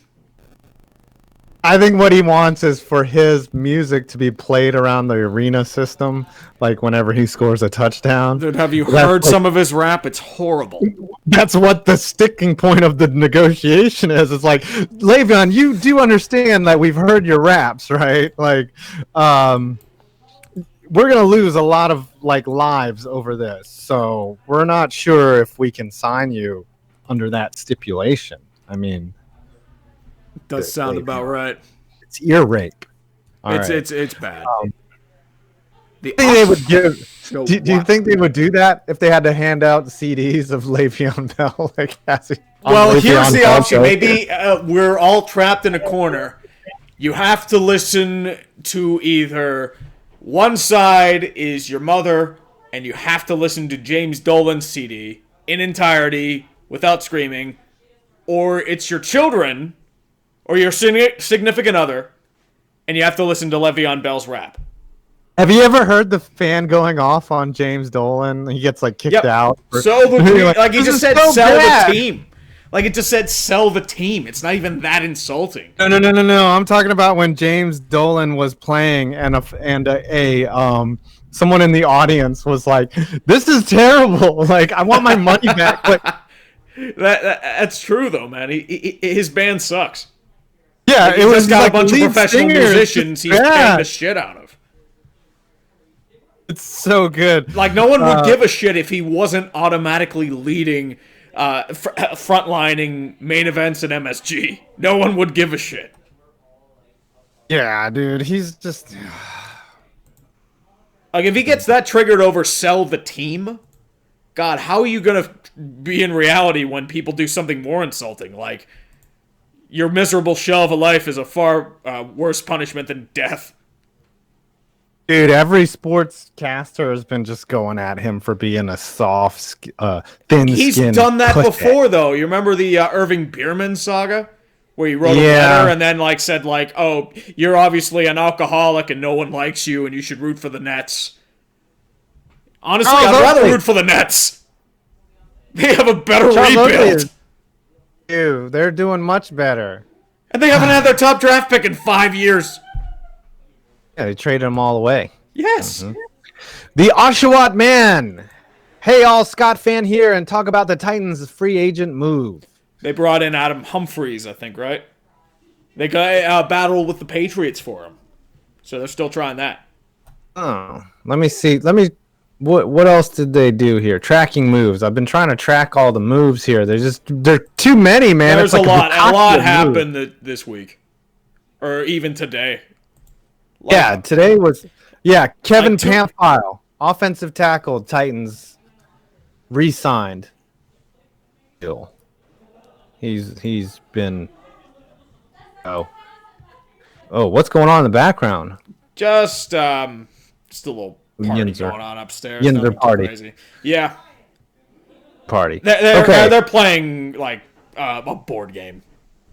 I think what he wants is for his music to be played around the arena system, like whenever he scores a touchdown. Dude, have you heard some of his rap? It's horrible. That's what the sticking point of the negotiation is. It's like, Le'Veon, you do understand that we've heard your raps, right? Like, we're gonna lose a lot of like lives over this, so we're not sure if we can sign you under that stipulation. I mean, does sound about right. It's ear rape. It's bad. Do you think they would do that if they had to hand out CDs of Le'Veon Bell? Like, well, here's the option. Maybe we're all trapped in a corner. You have to listen to either one side is your mother, and you have to listen to James Dolan's CD in entirety without screaming, or it's your children or your significant other, and you have to listen to Le'Veon Bell's rap. Have you ever heard the fan going off on James Dolan? He gets like kicked out. So like he just said, sell the team. Like it just said, sell the team. It's not even that insulting. No. I'm talking about when James Dolan was playing, and someone in the audience was like, "This is terrible. Like, I want my money back." Like, that's true though, man. His band sucks. Yeah, like, it was got like a bunch of professional musicians he's paying the shit out of. It's so good. Like, no one would give a shit if he wasn't automatically leading, frontlining main events in MSG. No one would give a shit. Yeah, dude, he's just... Like, if he gets that triggered over sell the team, God, how are you going to be in reality when people do something more insulting? Like, your miserable shell of a life is a far worse punishment than death. Dude, every sportscaster has been just going at him for being a soft, thin-skinned He's done that pussy. before, though. You remember the Irving Bierman saga? Where he wrote a letter and then, like, said, like, oh, you're obviously an alcoholic and no one likes you and you should root for the Nets. Honestly, I'd rather root for the Nets. They have a better rebuild. Dude, they're doing much better. And they haven't had their top draft pick in 5 years. Yeah, they traded them all away. Yes. Mm-hmm. The Oshawott Man. Hey, all Scott fan here and talk about the Titans' free agent move. They brought in Adam Humphries, I think, right? They got a battle with the Patriots for him. So they're still trying that. Oh, let me see. What else did they do here? Tracking moves. I've been trying to track all the moves here. They're too many, man. There's it's like a lot happened this week. Or even today. Yeah, today was... Yeah, Kevin Pamphile, offensive tackle, Titans, re-signed. He's been... Oh, what's going on in the background? Just a little party going on upstairs. Yinzer party. Crazy. Yeah. Party. They're playing, like, a board game.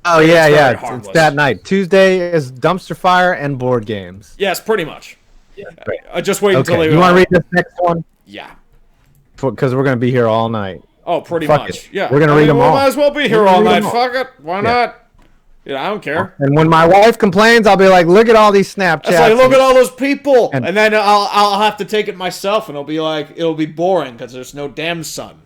Oh, yeah. It's that night. Tuesday is dumpster fire and board games. Yes, pretty much. Yeah. Great. Just wait until they... You want to read this next one? Yeah. Because we're going to be here all night. Oh, pretty much. Yeah. We're going to read them all. We might as well be here all night. Fuck it. Why not? Yeah, I don't care. And when my wife complains, I'll be like, look at all these Snapchats. It's like, look at all those people. And then I'll have to take it myself, and it'll be boring because there's no damn sun.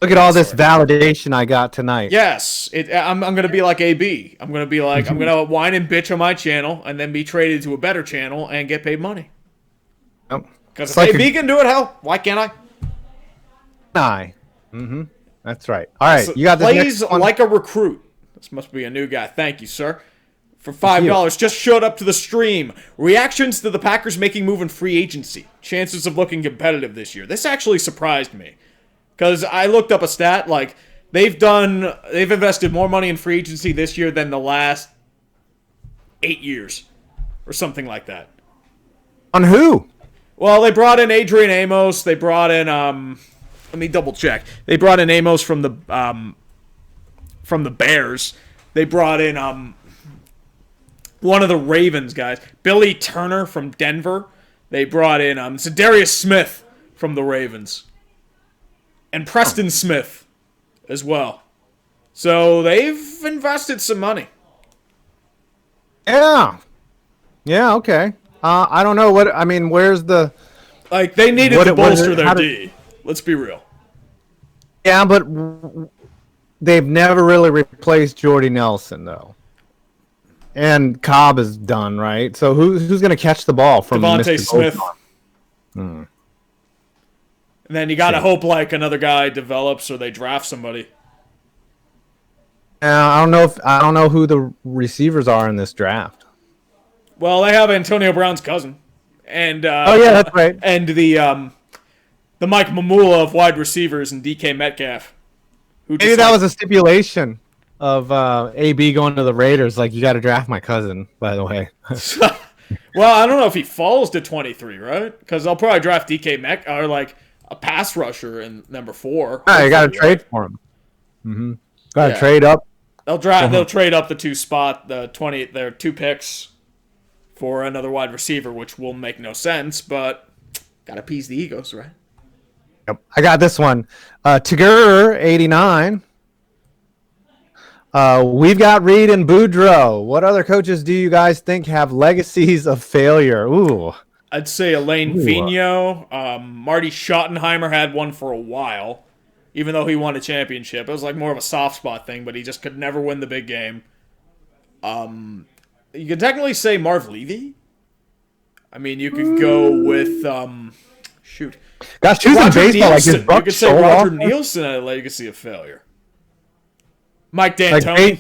Look at all this validation I got tonight. Yes. I'm going to be like AB. I'm going to be like, I'm going to whine and bitch on my channel and then be traded to a better channel and get paid money. Because if AB can do it, hell, why can't I? Mm-hmm. That's right. All right, you got this plays next one. like a recruit. This must be a new guy. Thank you, sir. For $5, just showed up to the stream. Reactions to the Packers making move in free agency. Chances of looking competitive this year. This actually surprised me. Because I looked up a stat, like, they've invested more money in free agency this year than the last 8 years. Or something like that. On who? Well, they brought in Adrian Amos. They brought in, let me double check. They brought in Amos from the Bears. They brought in one of the Ravens guys, Billy Turner from Denver. They brought in Zadarius Smith from the Ravens, and Preston Smith as well. So they've invested some money. Yeah. Okay. I don't know what I mean. Where's the they needed to bolster their D. Let's be real. Yeah, but they've never really replaced Jordy Nelson, though. And Cobb is done, right? So who's going to catch the ball from Devontae Mr. Smith? And then you got to hope like another guy develops or they draft somebody. I don't know who the receivers are in this draft. Well, they have Antonio Brown's cousin, and that's right. And the Mike Mamula of wide receivers and DK Metcalf. Maybe that was a stipulation of AB going to the Raiders. Like, you got to draft my cousin, by the way. Well, I don't know if he falls to 23, right? Because they'll probably draft DK Metcalf or like a pass rusher in number 4. You got to trade for him. Mm-hmm. Got to trade up. They'll draft. They'll trade up the 2 spot, their 2 picks for another wide receiver, which will make no sense, but got to appease the egos, right? Yep. I got this one. Tiger 89. We've got Reed and Boudreaux. What other coaches do you guys think have legacies of failure? Ooh. I'd say Elaine Vigneault. Marty Schottenheimer had one for a while, even though he won a championship. It was like more of a soft spot thing, but he just could never win the big game. You could technically say Marv Levy. I mean, you could go with shoot. Gosh, who's in Roger baseball? Like, Nielsen. is Buck You could say Roger Showalter? Nielsen had a legacy of failure. Mike Like, D'Antoni,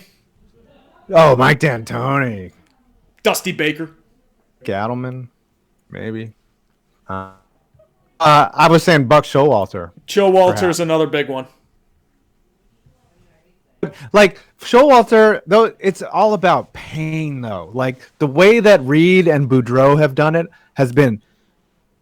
oh, Mike D'Antoni. Dusty Baker. Gattleman, maybe. I was saying Buck Showalter. Joe Walter's another big one. Like Showalter, though, it's all about pain, though. Like the way that Reed and Boudreaux have done it has been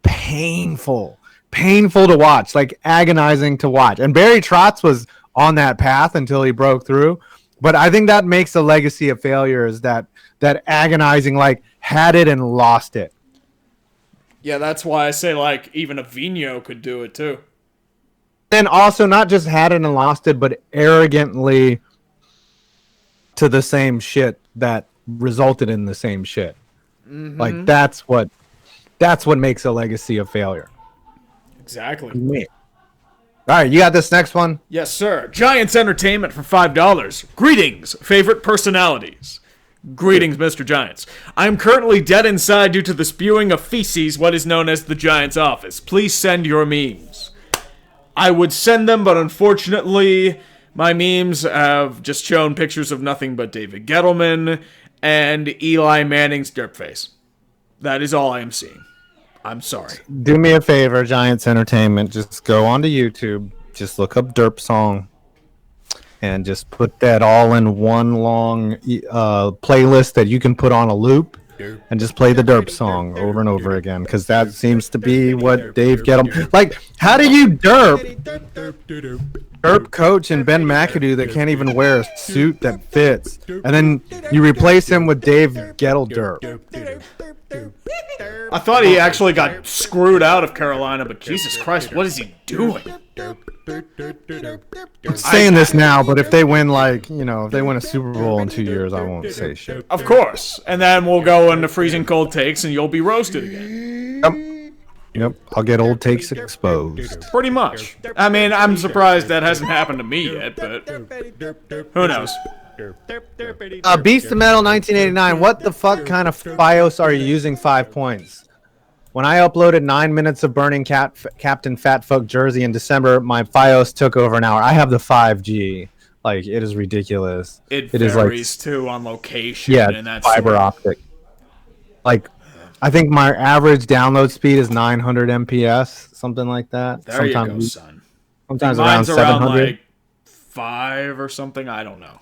painful to watch, like agonizing to watch. And Barry Trotz was on that path until he broke through. But I think that makes a legacy of failure is that agonizing, like had it and lost it. Yeah, that's why I say like even a Vino could do it too. And also not just had it and lost it, but arrogantly to the same shit that resulted in the same shit. Mm-hmm. Like that's what makes a legacy of failure. Exactly. Me. All right, you got this next one? Yes, sir. Giants Entertainment for $5. Greetings, favorite personalities. Greetings, Mr. Giants. I am currently dead inside due to the spewing of feces, what is known as the Giants office. Please send your memes. I would send them, but unfortunately, my memes have just shown pictures of nothing but David Gettleman and Eli Manning's derp face. That is all I am seeing. I'm sorry. Do me a favor, Giants Entertainment. Just go onto YouTube. Just look up Derp Song. And just put that all in one long playlist that you can put on a loop. And just play the Derp Song over and over again. Because that seems to be what Dave Gettleman... Like, how do you derp coach and Ben McAdoo that can't even wear a suit that fits? And then you replace him with Dave Gettle-derp. I thought he actually got screwed out of Carolina, but Jesus Christ, what is he doing? I'm saying this now, but if they win, if they win a Super Bowl in 2 years, I won't say shit. Of course. And then we'll go into freezing cold takes and you'll be roasted again. Yep, I'll get old takes exposed. Pretty much. I mean, I'm surprised that hasn't happened to me yet, but who knows? Beast of Metal 1989. What the fuck kind of FiOS are you using 5 points? When I uploaded 9 minutes of burning Captain Fat Fuck jersey in December, my FiOS took over an hour. I have the 5G. Like, it is ridiculous. It is varies too on location. Yeah, and that's fiber optic. Like, I think my average download speed is 900 MPS, something like that. There you go, son. Sometimes Mine's around 700. like 5 or something. I don't know.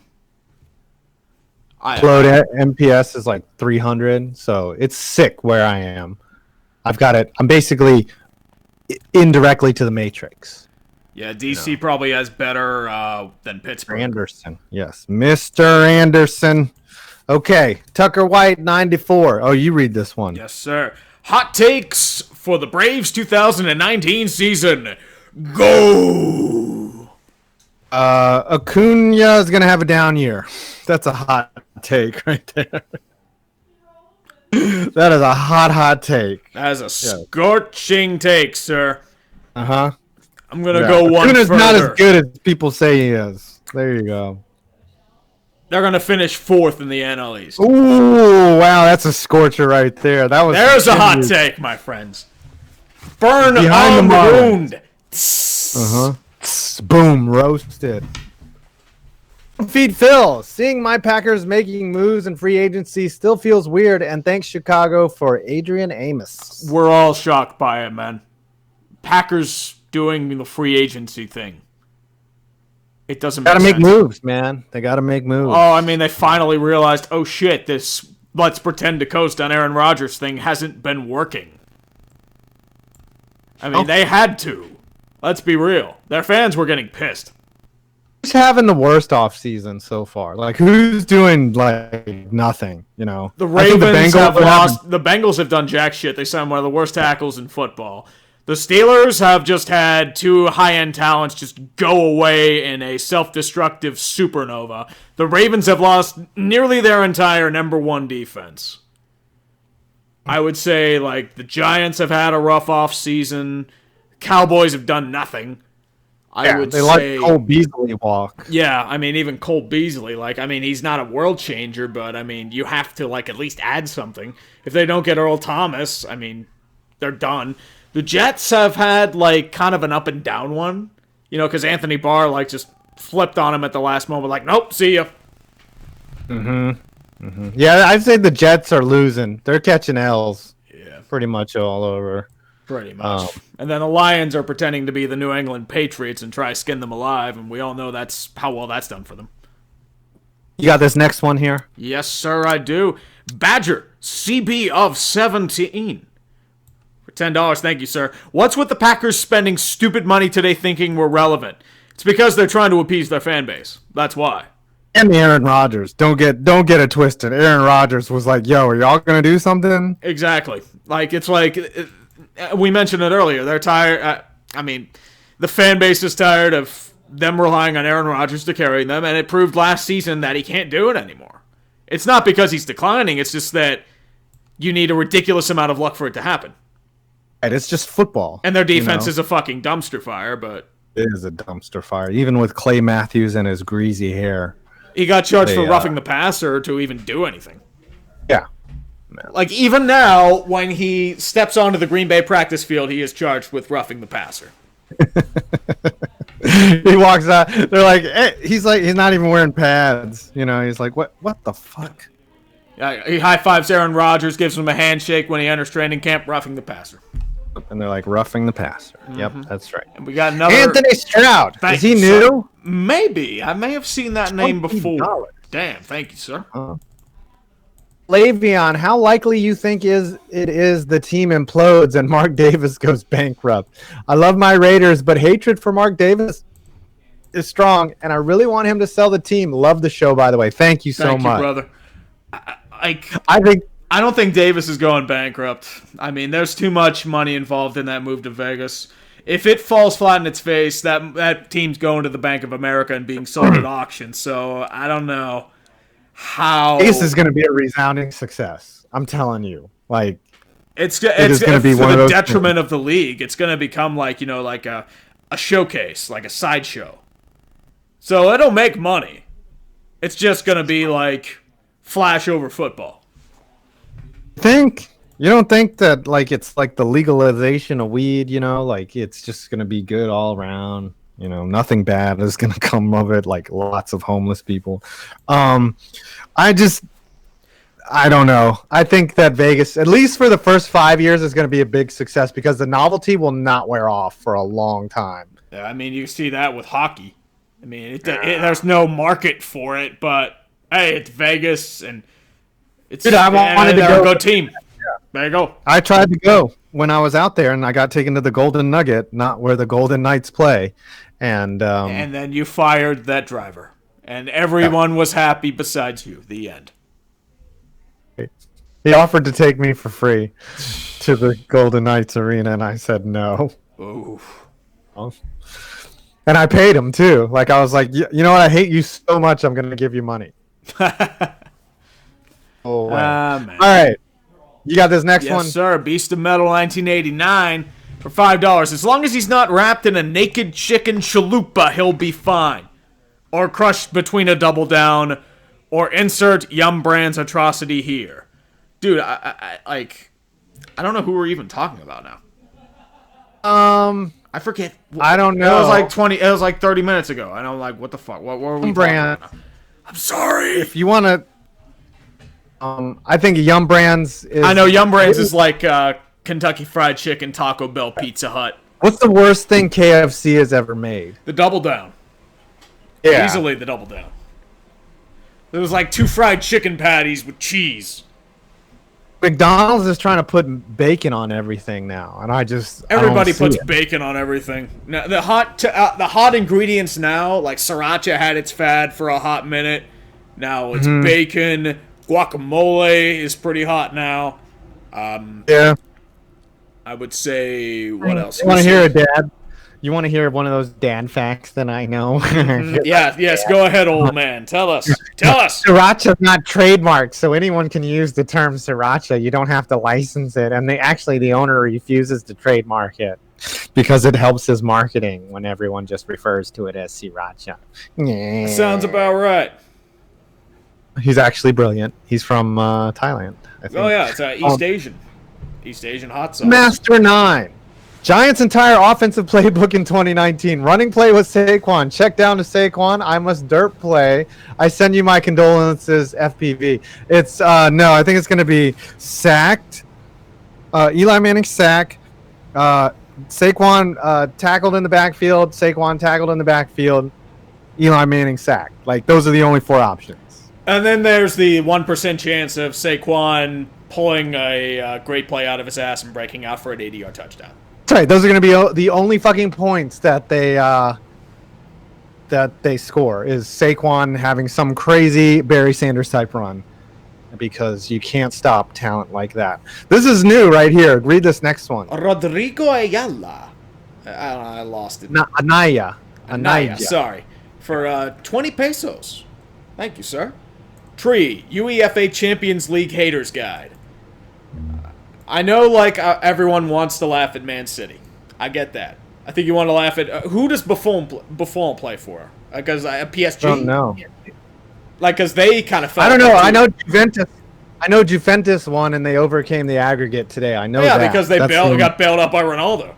Upload MPS is like 300, so it's sick where I am. I've got it. I'm basically indirectly to the Matrix. Yeah, DC probably has better than Pittsburgh. Anderson, yes, Mr. Anderson. Okay, Tucker White 94. Oh, you read this one. Yes, sir. Hot takes for the Braves 2019 season. Go! Acuna is gonna have a down year. That's a hot take right there. That is a hot take. That is a scorching take, sir. Uh-huh. I'm going to go one Acuna's further. not as good as people say he is. There you go. They're going to finish 4th in the NL East. Ooh, wow, that's a scorcher right there. There's a hot take, my friends. Burn Behind on the the marlin. wound. Boom, roasted. Feed Phil, seeing my Packers making moves in free agency still feels weird, and thanks Chicago for Adrian Amos. We're all shocked by it, man. Packers doing the free agency thing. It doesn't make sense. Gotta make moves, man. They gotta make moves. Oh, I mean, they finally realized, oh shit, this let's pretend to coast on Aaron Rodgers thing hasn't been working. I mean, they had to. Let's be real. Their fans were getting pissed. Who's having the worst offseason so far? Like, who's doing, nothing, you know? The Ravens have lost. The Bengals have done jack shit. They signed one of the worst tackles in football. The Steelers have just had 2 high-end talents just go away in a self-destructive supernova. The Ravens have lost nearly their entire number 1 defense. I would say, the Giants have had a rough offseason. Cowboys have done nothing. I would they say. let Cole Beasley walk. Yeah, I mean, even Cole Beasley, he's not a world changer, but, you have to, at least add something. If they don't get Earl Thomas, they're done. The Jets have had, kind of an up and down one, because Anthony Barr, just flipped on him at the last moment, nope, see ya. Yeah, I'd say the Jets are losing. They're catching L's. Yeah. Pretty much all over. Pretty much. And then the Lions are pretending to be the New England Patriots and try to skin them alive, and we all know that's how well that's done for them. You got this next one here? Yes, sir, I do. Badger, CB of 17. For $10, thank you, sir. What's with the Packers spending stupid money today thinking we're relevant? It's because they're trying to appease their fan base. That's why. And Aaron Rodgers. Don't get it twisted. Aaron Rodgers was like, yo, are y'all going to do something? Exactly. We mentioned it earlier. They're tired. The fan base is tired of them relying on Aaron Rodgers to carry them, and it proved last season that he can't do it anymore. It's not because he's declining. It's just that you need a ridiculous amount of luck for it to happen. And it's just football. And their defense is a fucking dumpster fire, but... It is a dumpster fire. Even with Clay Matthews and his greasy hair. He got charged for roughing the passer to even do anything. Yeah. Even now, when he steps onto the Green Bay practice field, he is charged with roughing the passer. He walks out. They're like, he's not even wearing pads. He's like, what the fuck? He high-fives Aaron Rodgers, gives him a handshake when he enters training camp, roughing the passer. And they're like, roughing the passer. Mm-hmm. Yep, that's right. And we got another... Anthony Stroud. Is he new? Maybe. I may have seen that name before. Damn, thank you, sir. Le'Veon, how likely you think it is the team implodes and Mark Davis goes bankrupt? I love my Raiders, but hatred for Mark Davis is strong, and I really want him to sell the team. Love the show, by the way. Thank you so much. Thank you, brother. I don't think Davis is going bankrupt. There's too much money involved in that move to Vegas. If it falls flat in its face, that team's going to the Bank of America and being sold at auction. So I don't know how. Vegas is going to be a resounding success. I'm telling you. It's going to be one of the detriment of the league. It's going to become a showcase, like a sideshow. So it'll make money. It's just going to be flash over football. You don't think that it's like the legalization of weed, it's just gonna be good all around, nothing bad is gonna come of it, lots of homeless people. I don't know. I think that Vegas, at least for the first 5 years, is gonna be a big success because the novelty will not wear off for a long time. Yeah, you see that with hockey. There's no market for it, but hey, it's Vegas and it's I wanted to go. A good team. There you go. I tried to go when I was out there, and I got taken to the Golden Nugget, not where the Golden Knights play. And then you fired that driver, and everyone was happy besides you. The end. He offered to take me for free to the Golden Knights arena, and I said no. Oof. And I paid him too. I was like, you know what? I hate you so much. I'm going to give you money. All right. You got this next one? Yes, sir. Beast of Metal 1989 for $5. As long as he's not wrapped in a naked chicken chalupa, he'll be fine. Or crushed between a double down, or insert Yum Brand's atrocity here. Dude, I don't know who we're even talking about now. I forget. I don't know. It was 30 minutes ago. And I'm like, what the fuck? What were we talking about now? I'm sorry. If you want to... I think Yum Brands is... I know Yum Brands is like Kentucky Fried Chicken, Taco Bell, Pizza Hut. What's the worst thing KFC has ever made? The Double Down. Yeah. Easily the Double Down. There was 2 fried chicken patties with cheese. McDonald's is trying to put bacon on everything now, and everybody puts bacon on everything. Now, the hot ingredients now, like sriracha had its fad for a hot minute. Now it's bacon. Guacamole is pretty hot now. Yeah. I would say, what else? You want to hear a dad? You want to hear one of those dad facts that I know? Yes, go ahead, old man. Tell us. Sriracha's not trademarked, so anyone can use the term sriracha. You don't have to license it, and the owner refuses to trademark it. because it helps his marketing when everyone just refers to it as Sriracha. Sounds about right. He's actually brilliant. He's from Thailand, I think. Oh yeah, it's East Asian hot sauce. Master 9. Giants' entire offensive playbook in 2019. Running play with Saquon. Check down to Saquon. I must dirt play. I send you my condolences, FPV. It's, no, I think it's going to be sacked. Eli Manning sack. Saquon tackled in the backfield. Saquon tackled in the backfield. Eli Manning sacked. Like, those are the only 4 options. And then there's the 1% chance of Saquon pulling a great play out of his ass and breaking out for an 80-yard touchdown. That's right. Those are going to be the only fucking points that they score is Saquon having some crazy Barry Sanders type run, because you can't stop talent like that. This is new right here. Read this next one. Rodrigo Ayala. I lost it. Anaya. Sorry. For 20 pesos. Thank you, sir. Tree, UEFA Champions League Haters Guide. I know, like, everyone wants to laugh at Man City. I get that. I think you want to laugh at... who does Buffon play for? Because PSG? I don't know. Like, because they kind of felt... I don't know. I know Juventus won, and they overcame the aggregate today. I know that. Yeah, because they got bailed out by Ronaldo.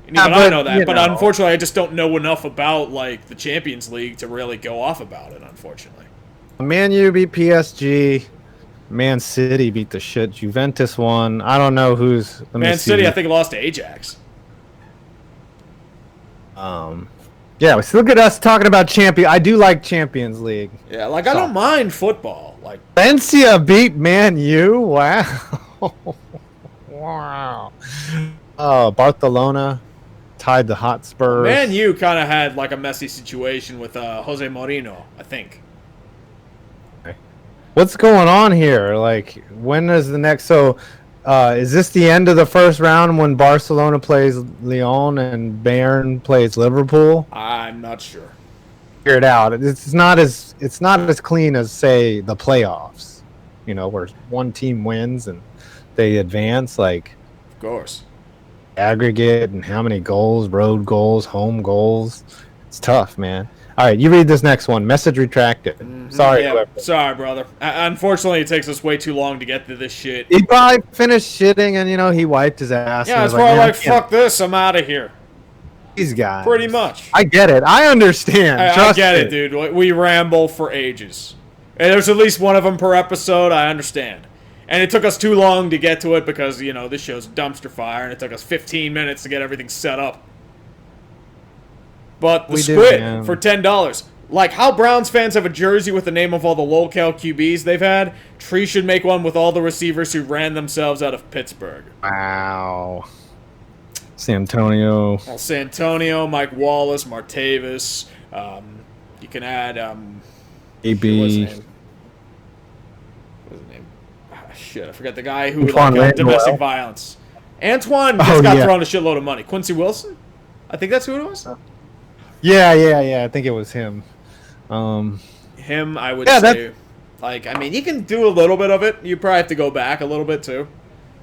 And even I know that. But unfortunately, I just don't know enough about, like, the Champions League to really go off about it, unfortunately. Man U beat PSG. Man City beat the shit. Juventus won. I don't know who's... Man City, I think, lost to Ajax. Yeah, so look at us talking about Champions. I do like Champions League. Yeah, like, I don't mind football. Like, Valencia beat Man U. Wow. Wow. Oh, Barcelona tied the Hotspurs. Man U kind of had, like, a messy situation with Jose Mourinho, I think. What's going on here? Like, when is the next... So, is this the end of the first round when Barcelona plays Lyon and Bayern plays Liverpool? I'm not sure. Figure it out. It's not as clean as, say, the playoffs. You know, where one team wins and they advance. Like, of course, aggregate and how many goals, road goals, home goals. It's tough, man. All right, you read this next one. Message retracted. Sorry, sorry, brother. Unfortunately, it takes us way too long to get to this shit. He probably finished shitting and, he wiped his ass. Yeah, it's probably like, fuck this, I'm out of here. These guys. Pretty much. I get it. I understand. I get it, dude. We ramble for ages. And there's at least one of them per episode, I understand. And it took us too long to get to it because, this show's dumpster fire, and it took us 15 minutes to get everything set up. But the squid for $10. Like how Browns fans have a jersey with the name of all the locale QBs they've had, Tree should make one with all the receivers who ran themselves out of Pittsburgh. Wow. Santonio. Well, Santonio, Mike Wallace, Martavis. You can add... AB. What's his name? Shit, I forgot the guy who domestic violence. Antoine just got thrown a shitload of money. Quincy Wilson? I think that's who it was. Yeah. I think it was him. Him, I would say. Like, I mean, you can do a little bit of it. You probably have to go back a little bit, too.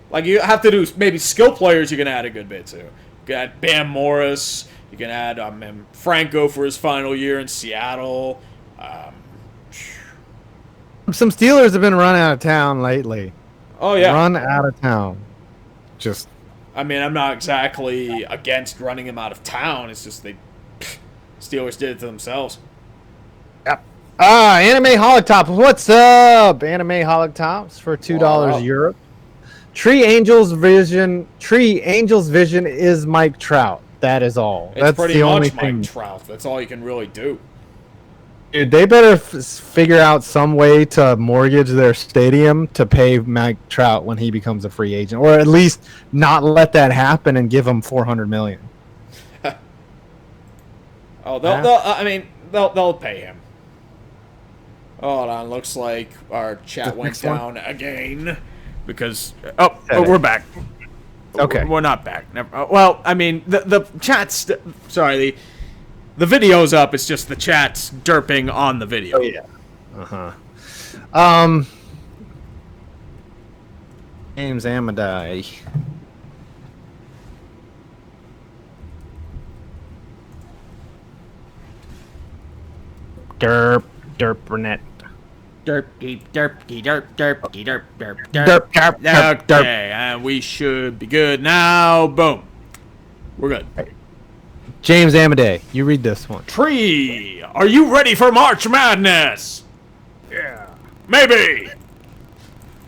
Like, you have to do maybe skill players you can add a good bit, too. You can add Bam Morris. You can add Franco for his final year in Seattle. Some Steelers have been run out of town lately. Oh, yeah. Run out of town. Just... I mean, I'm not exactly against running him out of town. It's just Steelers did it to themselves. Yep. Anime Holoctop. What's up? Anime Holoctops for $2 Europe. Tree Angel's vision is Mike Trout. That is all. That's pretty the much only Mike thing. Trout. That's all you can really do. Dude, they better figure out some way to mortgage their stadium to pay Mike Trout when he becomes a free agent, or at least not let that happen and give him $400 million. They'll pay him. Hold on, looks like our chat went down again because we're back. Okay, we're not back. Well, I mean the chat's sorry. The video's up, it's just the chat's derping on the video. Oh, yeah. James Amadei. Derp. Derpnet. Derpy, derpy, derp, derpy, derp, derp, Derp, derp, derp, derp. Okay, and we should be good now. Boom. We're good. James Amadei, you read this one. Tree, are you ready for March Madness? Yeah. Maybe.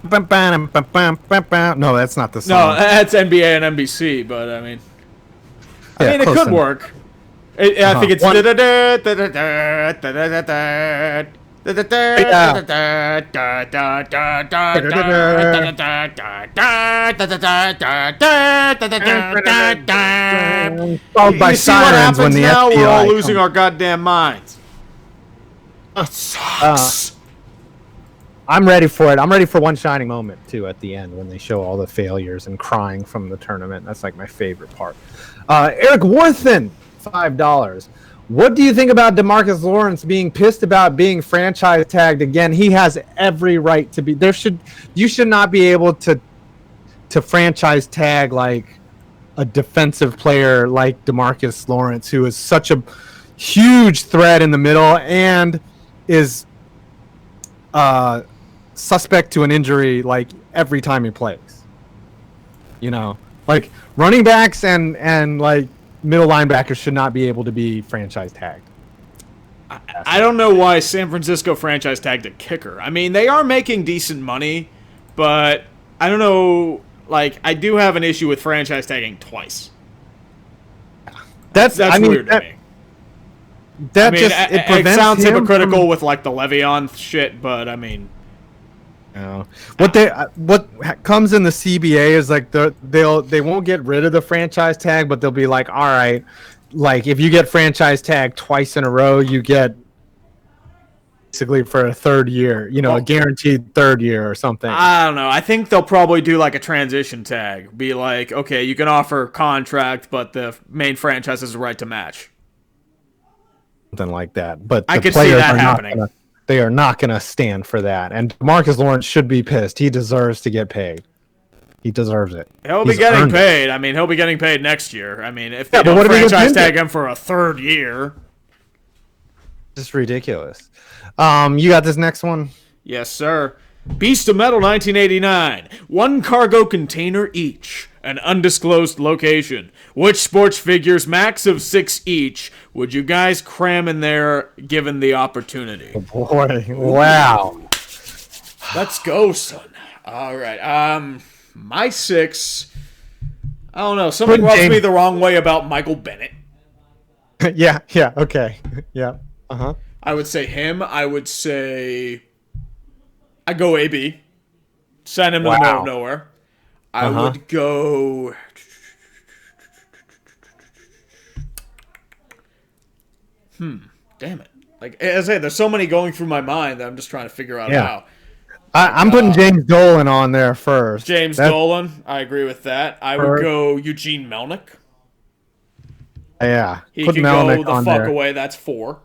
No, that's not the song. No, that's NBA and NBC, but I mean, Yeah, it close could enough. work. I think it's. Followed by You see what sirens when happens the now? FBI We're all comes. losing our goddamn minds. That sucks. I'm ready for it. I'm ready for one shining moment too at the end when they show all the failures and crying from the tournament. That's like my favorite part. Eric Worthen, $5. What do you think about DeMarcus Lawrence being pissed about being franchise tagged again? He has every right to be. You should not be able to franchise tag like a defensive player like DeMarcus Lawrence, who is such a huge threat in the middle and is suspect to an injury like every time he plays. You know, like running backs and like middle linebackers should not be able to be franchise tagged. I don't know why San Francisco franchise tagged a kicker. I mean, they are making decent money, but I don't know. Like, I do have an issue with franchise tagging twice. That's weird to me. That I mean, just it prevents sounds him hypocritical from- with like the Le'Veon shit, but I mean, what comes in the CBA is like they won't get rid of the franchise tag, but they'll be like, all right, like if you get franchise tag twice in a row, you get basically for a third year, a guaranteed third year or something. I don't know. I think they'll probably do like a transition tag. Be like, okay, you can offer contract, but the main franchise has a right to match. Something like that. But I the could see players that are happening. They are not going to stand for that. And Marcus Lawrence should be pissed. He deserves to get paid. He deserves it. He'll be He's getting earned it. paid. I mean, he'll be getting paid next year. I mean, if they but don't what if he gets franchise tag injured? him for a third year. Just ridiculous. You got this next one? Yes, sir. Beast of Metal 1989. One cargo container each. An undisclosed location. Which sports figures, max of 6 each, would you guys cram in there given the opportunity? Boy, wow. Let's go, son. All right. My 6. I don't know. Something Put rubs James- me the wrong way about Michael Bennett. yeah, okay. Yeah. Uh-huh. I would say him. I would say I go AB. Send him to the middle of nowhere. I would go. Damn it! Like as I said, there's so many going through my mind that I'm just trying to figure out how. I'm putting James Dolan on there first. James Dolan. I agree with that. I would go Eugene Melnick. Yeah. He Put could Melnick go the on fuck there. away. That's 4.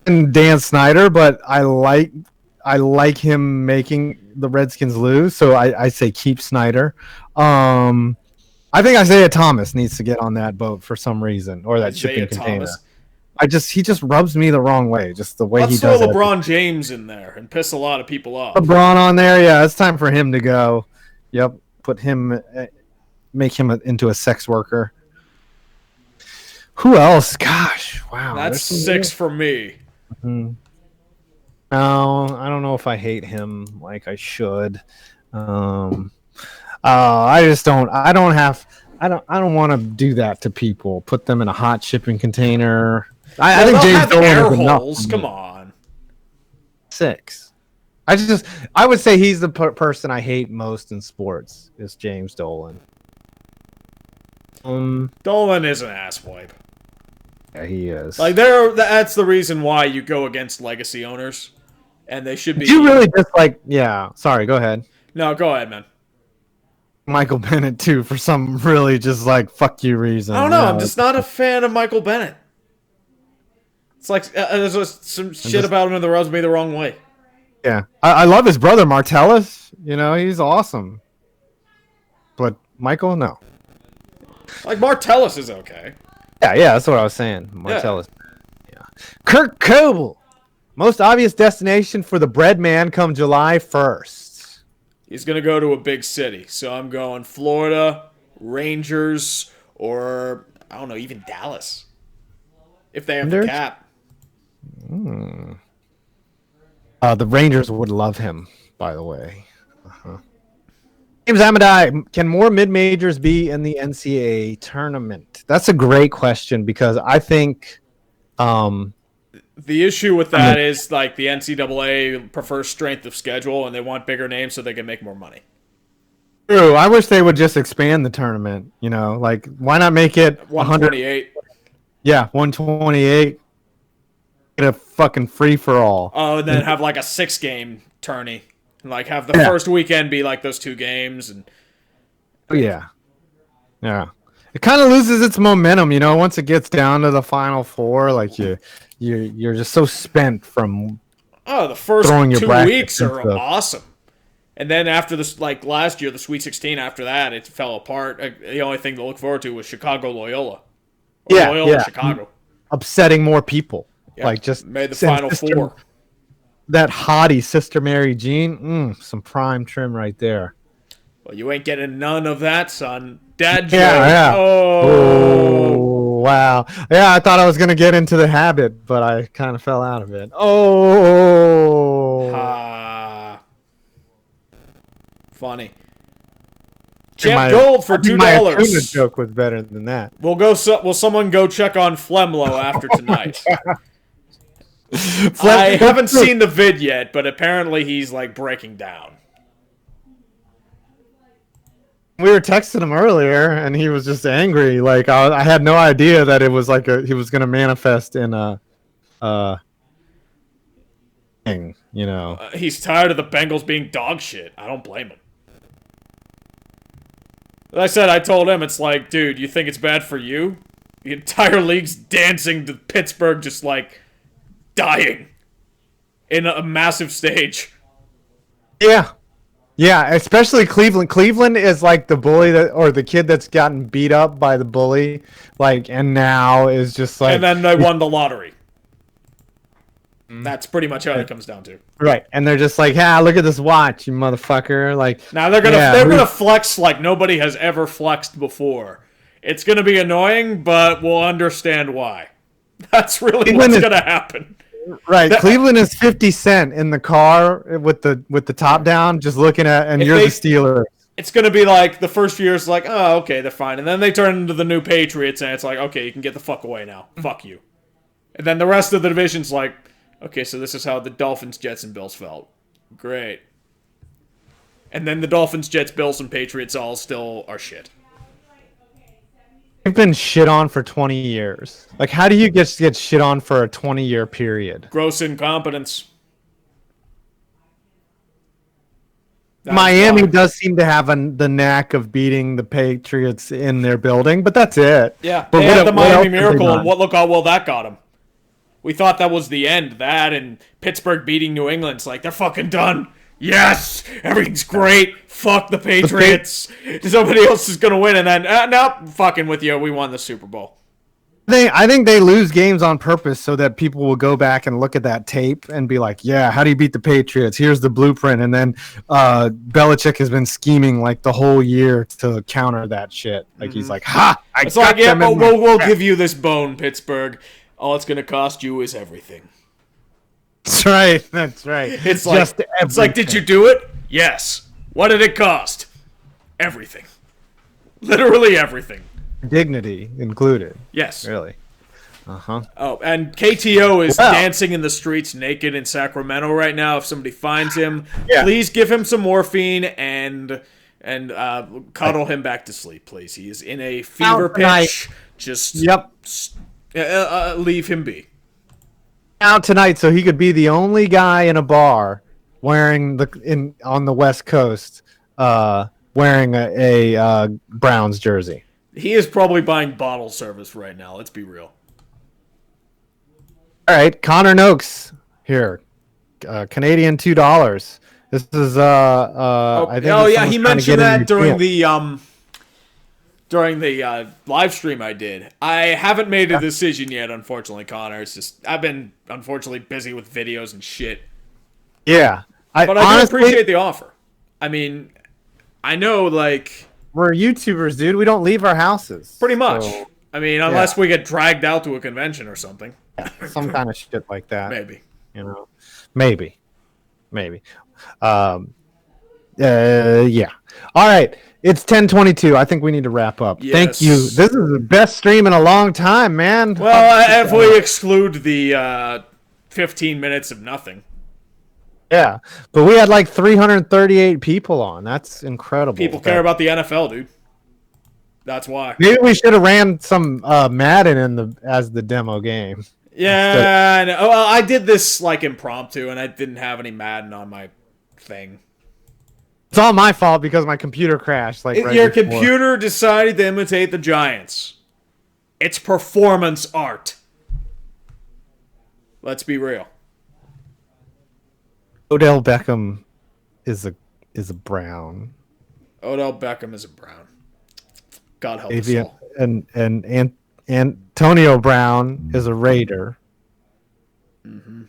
And Dan Snyder, but I like him making the Redskins lose, so I say keep Snyder. I think Isaiah Thomas needs to get on that boat for some reason, or that Isaiah shipping container. Thomas. He just rubs me the wrong way, just the way Let's he throw does it. LeBron James in there and piss a lot of people off. LeBron on there, yeah, it's time for him to go. Yep, put him, make him into a sex worker. Who else? Gosh, wow, That's there's 6 for me. No, I don't know if I hate him like I should. I just don't. I don't want to do that to people. Put them in a hot shipping container. I think They'll James have Dolan air is enough. holes. Come on. 6. I would say he's the person I hate most in sports is James Dolan. Dolan is an asswipe. Yeah, he is. Like that's the reason why you go against legacy owners, and they should be. you really just like? Yeah. Sorry. Go ahead. No, go ahead, man. Michael Bennett too for some really just like fuck you reason. I don't know. Yeah. I'm just not a fan of Michael Bennett. It's like there's just some shit about him that rubs me the wrong way. Yeah, I love his brother Martellus. He's awesome. But Michael, no. Like Martellus is okay. Yeah, that's what I was saying. Martellus. Yeah. Kirk Coble, most obvious destination for the bread man come July 1st. He's going to go to a big city. So I'm going Florida, Rangers, or, I don't know, even Dallas. If they have the cap. The Rangers would love him, by the way. James Amadai, can more mid-majors be in the NCAA tournament? That's a great question because I think the issue with that is like the NCAA prefers strength of schedule and they want bigger names so they can make more money. True. I wish they would just expand the tournament. You know, like why not make it 128? Yeah, 128. Get a fucking free for all. Oh, and then have like a 6-game tourney. And like have the first weekend be like those 2 games and yeah. It kind of loses its momentum, you know, once it gets down to the final 4, like you're just so spent from the first throwing your 2 weeks are awesome. And then after this, like last year, the Sweet 16 after that, it fell apart. The only thing to look forward to was Chicago Loyola. Loyola Chicago. Upsetting more people. Yeah. Like just made the final 4. That hottie Sister Mary Jean, some prime trim right there. Well, you ain't getting none of that, son. Dad joke. Yeah. Oh, wow. Yeah, I thought I was going to get into the habit, but I kind of fell out of it. Oh. Funny. Champ Gold for $2. My Acuna joke was better than that. Will someone go check on Flemlo after tonight? I haven't seen the vid yet, but apparently he's like breaking down. We were texting him earlier, and he was just angry. Like I had no idea that it was like he was going to manifest in a thing. You know, he's tired of the Bengals being dog shit. I don't blame him. Like I said, I told him it's like, dude, you think it's bad for you? The entire league's dancing to Pittsburgh, just like dying in a massive stage. Yeah, especially Cleveland. Cleveland is like the bully or the kid that's gotten beat up by the bully, like, and now is just like. And then they won the lottery. That's pretty much how it comes down to. Right, and they're just like, look at this watch, you motherfucker! Like, now they're gonna flex like nobody has ever flexed before. It's gonna be annoying, but we'll understand why. That's really what's gonna happen. Right, Cleveland is 50 Cent in the car with the top down, just looking at, and you're the Steelers. It's gonna be like the first few years, like, oh, okay, they're fine, and then they turn into the new Patriots, and it's like, okay, you can get the fuck away now, fuck you. And then the rest of the division's like, okay, so this is how the Dolphins, Jets, and Bills felt. Great. And then the Dolphins, Jets, Bills, and Patriots all still are shit. They've been shit on for 20 years. Like, how do you get shit on for a 20-year period? Gross incompetence. Miami does seem to have the knack of beating the Patriots in their building, but that's it. Yeah, but they had the Miami Miracle, and look how well that got them. We thought that was the end. That and Pittsburgh beating New England. It's like, they're fucking done. Yes! Everything's great. Fuck the Patriots. Somebody else is going to win. And then, nope, fucking with you. We won the Super Bowl. I think they lose games on purpose so that people will go back and look at that tape and be like, yeah, how do you beat the Patriots? Here's the blueprint. And then Belichick has been scheming like the whole year to counter that shit. Like, he's like, it's like, yeah, but we'll give you this bone, Pittsburgh. All it's going to cost you is everything. That's right. It's like, did you do it? Yes. What did it cost? Everything. Literally everything. Dignity included. Yes. Really. Uh-huh. Oh, and KTO is dancing in the streets naked in Sacramento right now. If somebody finds him, please give him some morphine and cuddle him back to sleep, please. He is in a fever pitch. Just leave him be. Out tonight, so he could be the only guy in a bar wearing on the West Coast, wearing a Browns jersey. He is probably buying bottle service right now. Let's be real. All right, Connor Noakes here, Canadian $2. This is I think. He mentioned that during the during the live stream I did. I haven't made a decision yet, unfortunately, Connor. It's just I've been unfortunately busy with videos and shit. Yeah. But I honestly, do appreciate the offer. I mean, I know, like... We're YouTubers, dude. We don't leave our houses. Pretty much. So, I mean, unless we get dragged out to a convention or something. some kind of shit like that. Maybe. You know? Maybe. Yeah. All right. It's 10:22. I think we need to wrap up. Yes. Thank you. This is the best stream in a long time, man. Well, if we exclude the 15 minutes of nothing. Yeah. But we had like 338 people on. That's incredible. People care about the NFL, dude. That's why. Maybe we should have ran some Madden as the demo game. Yeah, I know. Well, I did this like impromptu, and I didn't have any Madden on my thing. It's all my fault because my computer crashed. Like Your computer decided to imitate the Giants. It's performance art. Let's be real. Odell Beckham is a Brown. Odell Beckham is a Brown. God help us all. And Antonio Brown is a Raider. Mm-hmm.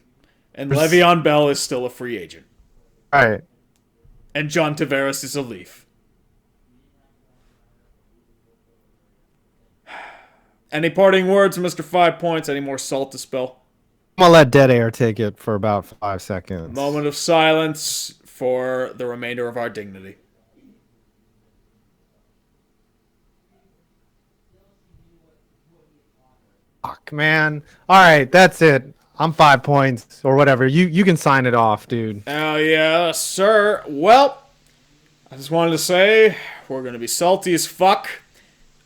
And Le'Veon Bell is still a free agent. All right. And John Tavares is a Leaf. Any parting words, Mr. 5 Points? Any more salt to spill? I'm gonna let Dead Air take it for about 5 seconds. Moment of silence for the remainder of our dignity. Fuck, man. All right, that's it. I'm 5 points or whatever. You can sign it off, dude. Oh, yeah, sir. Well, I just wanted to say we're going to be salty as fuck.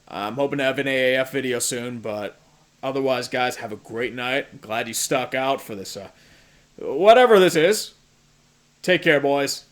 I'm hoping to have an AAF video soon, but otherwise, guys, have a great night. I'm glad you stuck out for this, whatever this is. Take care, boys.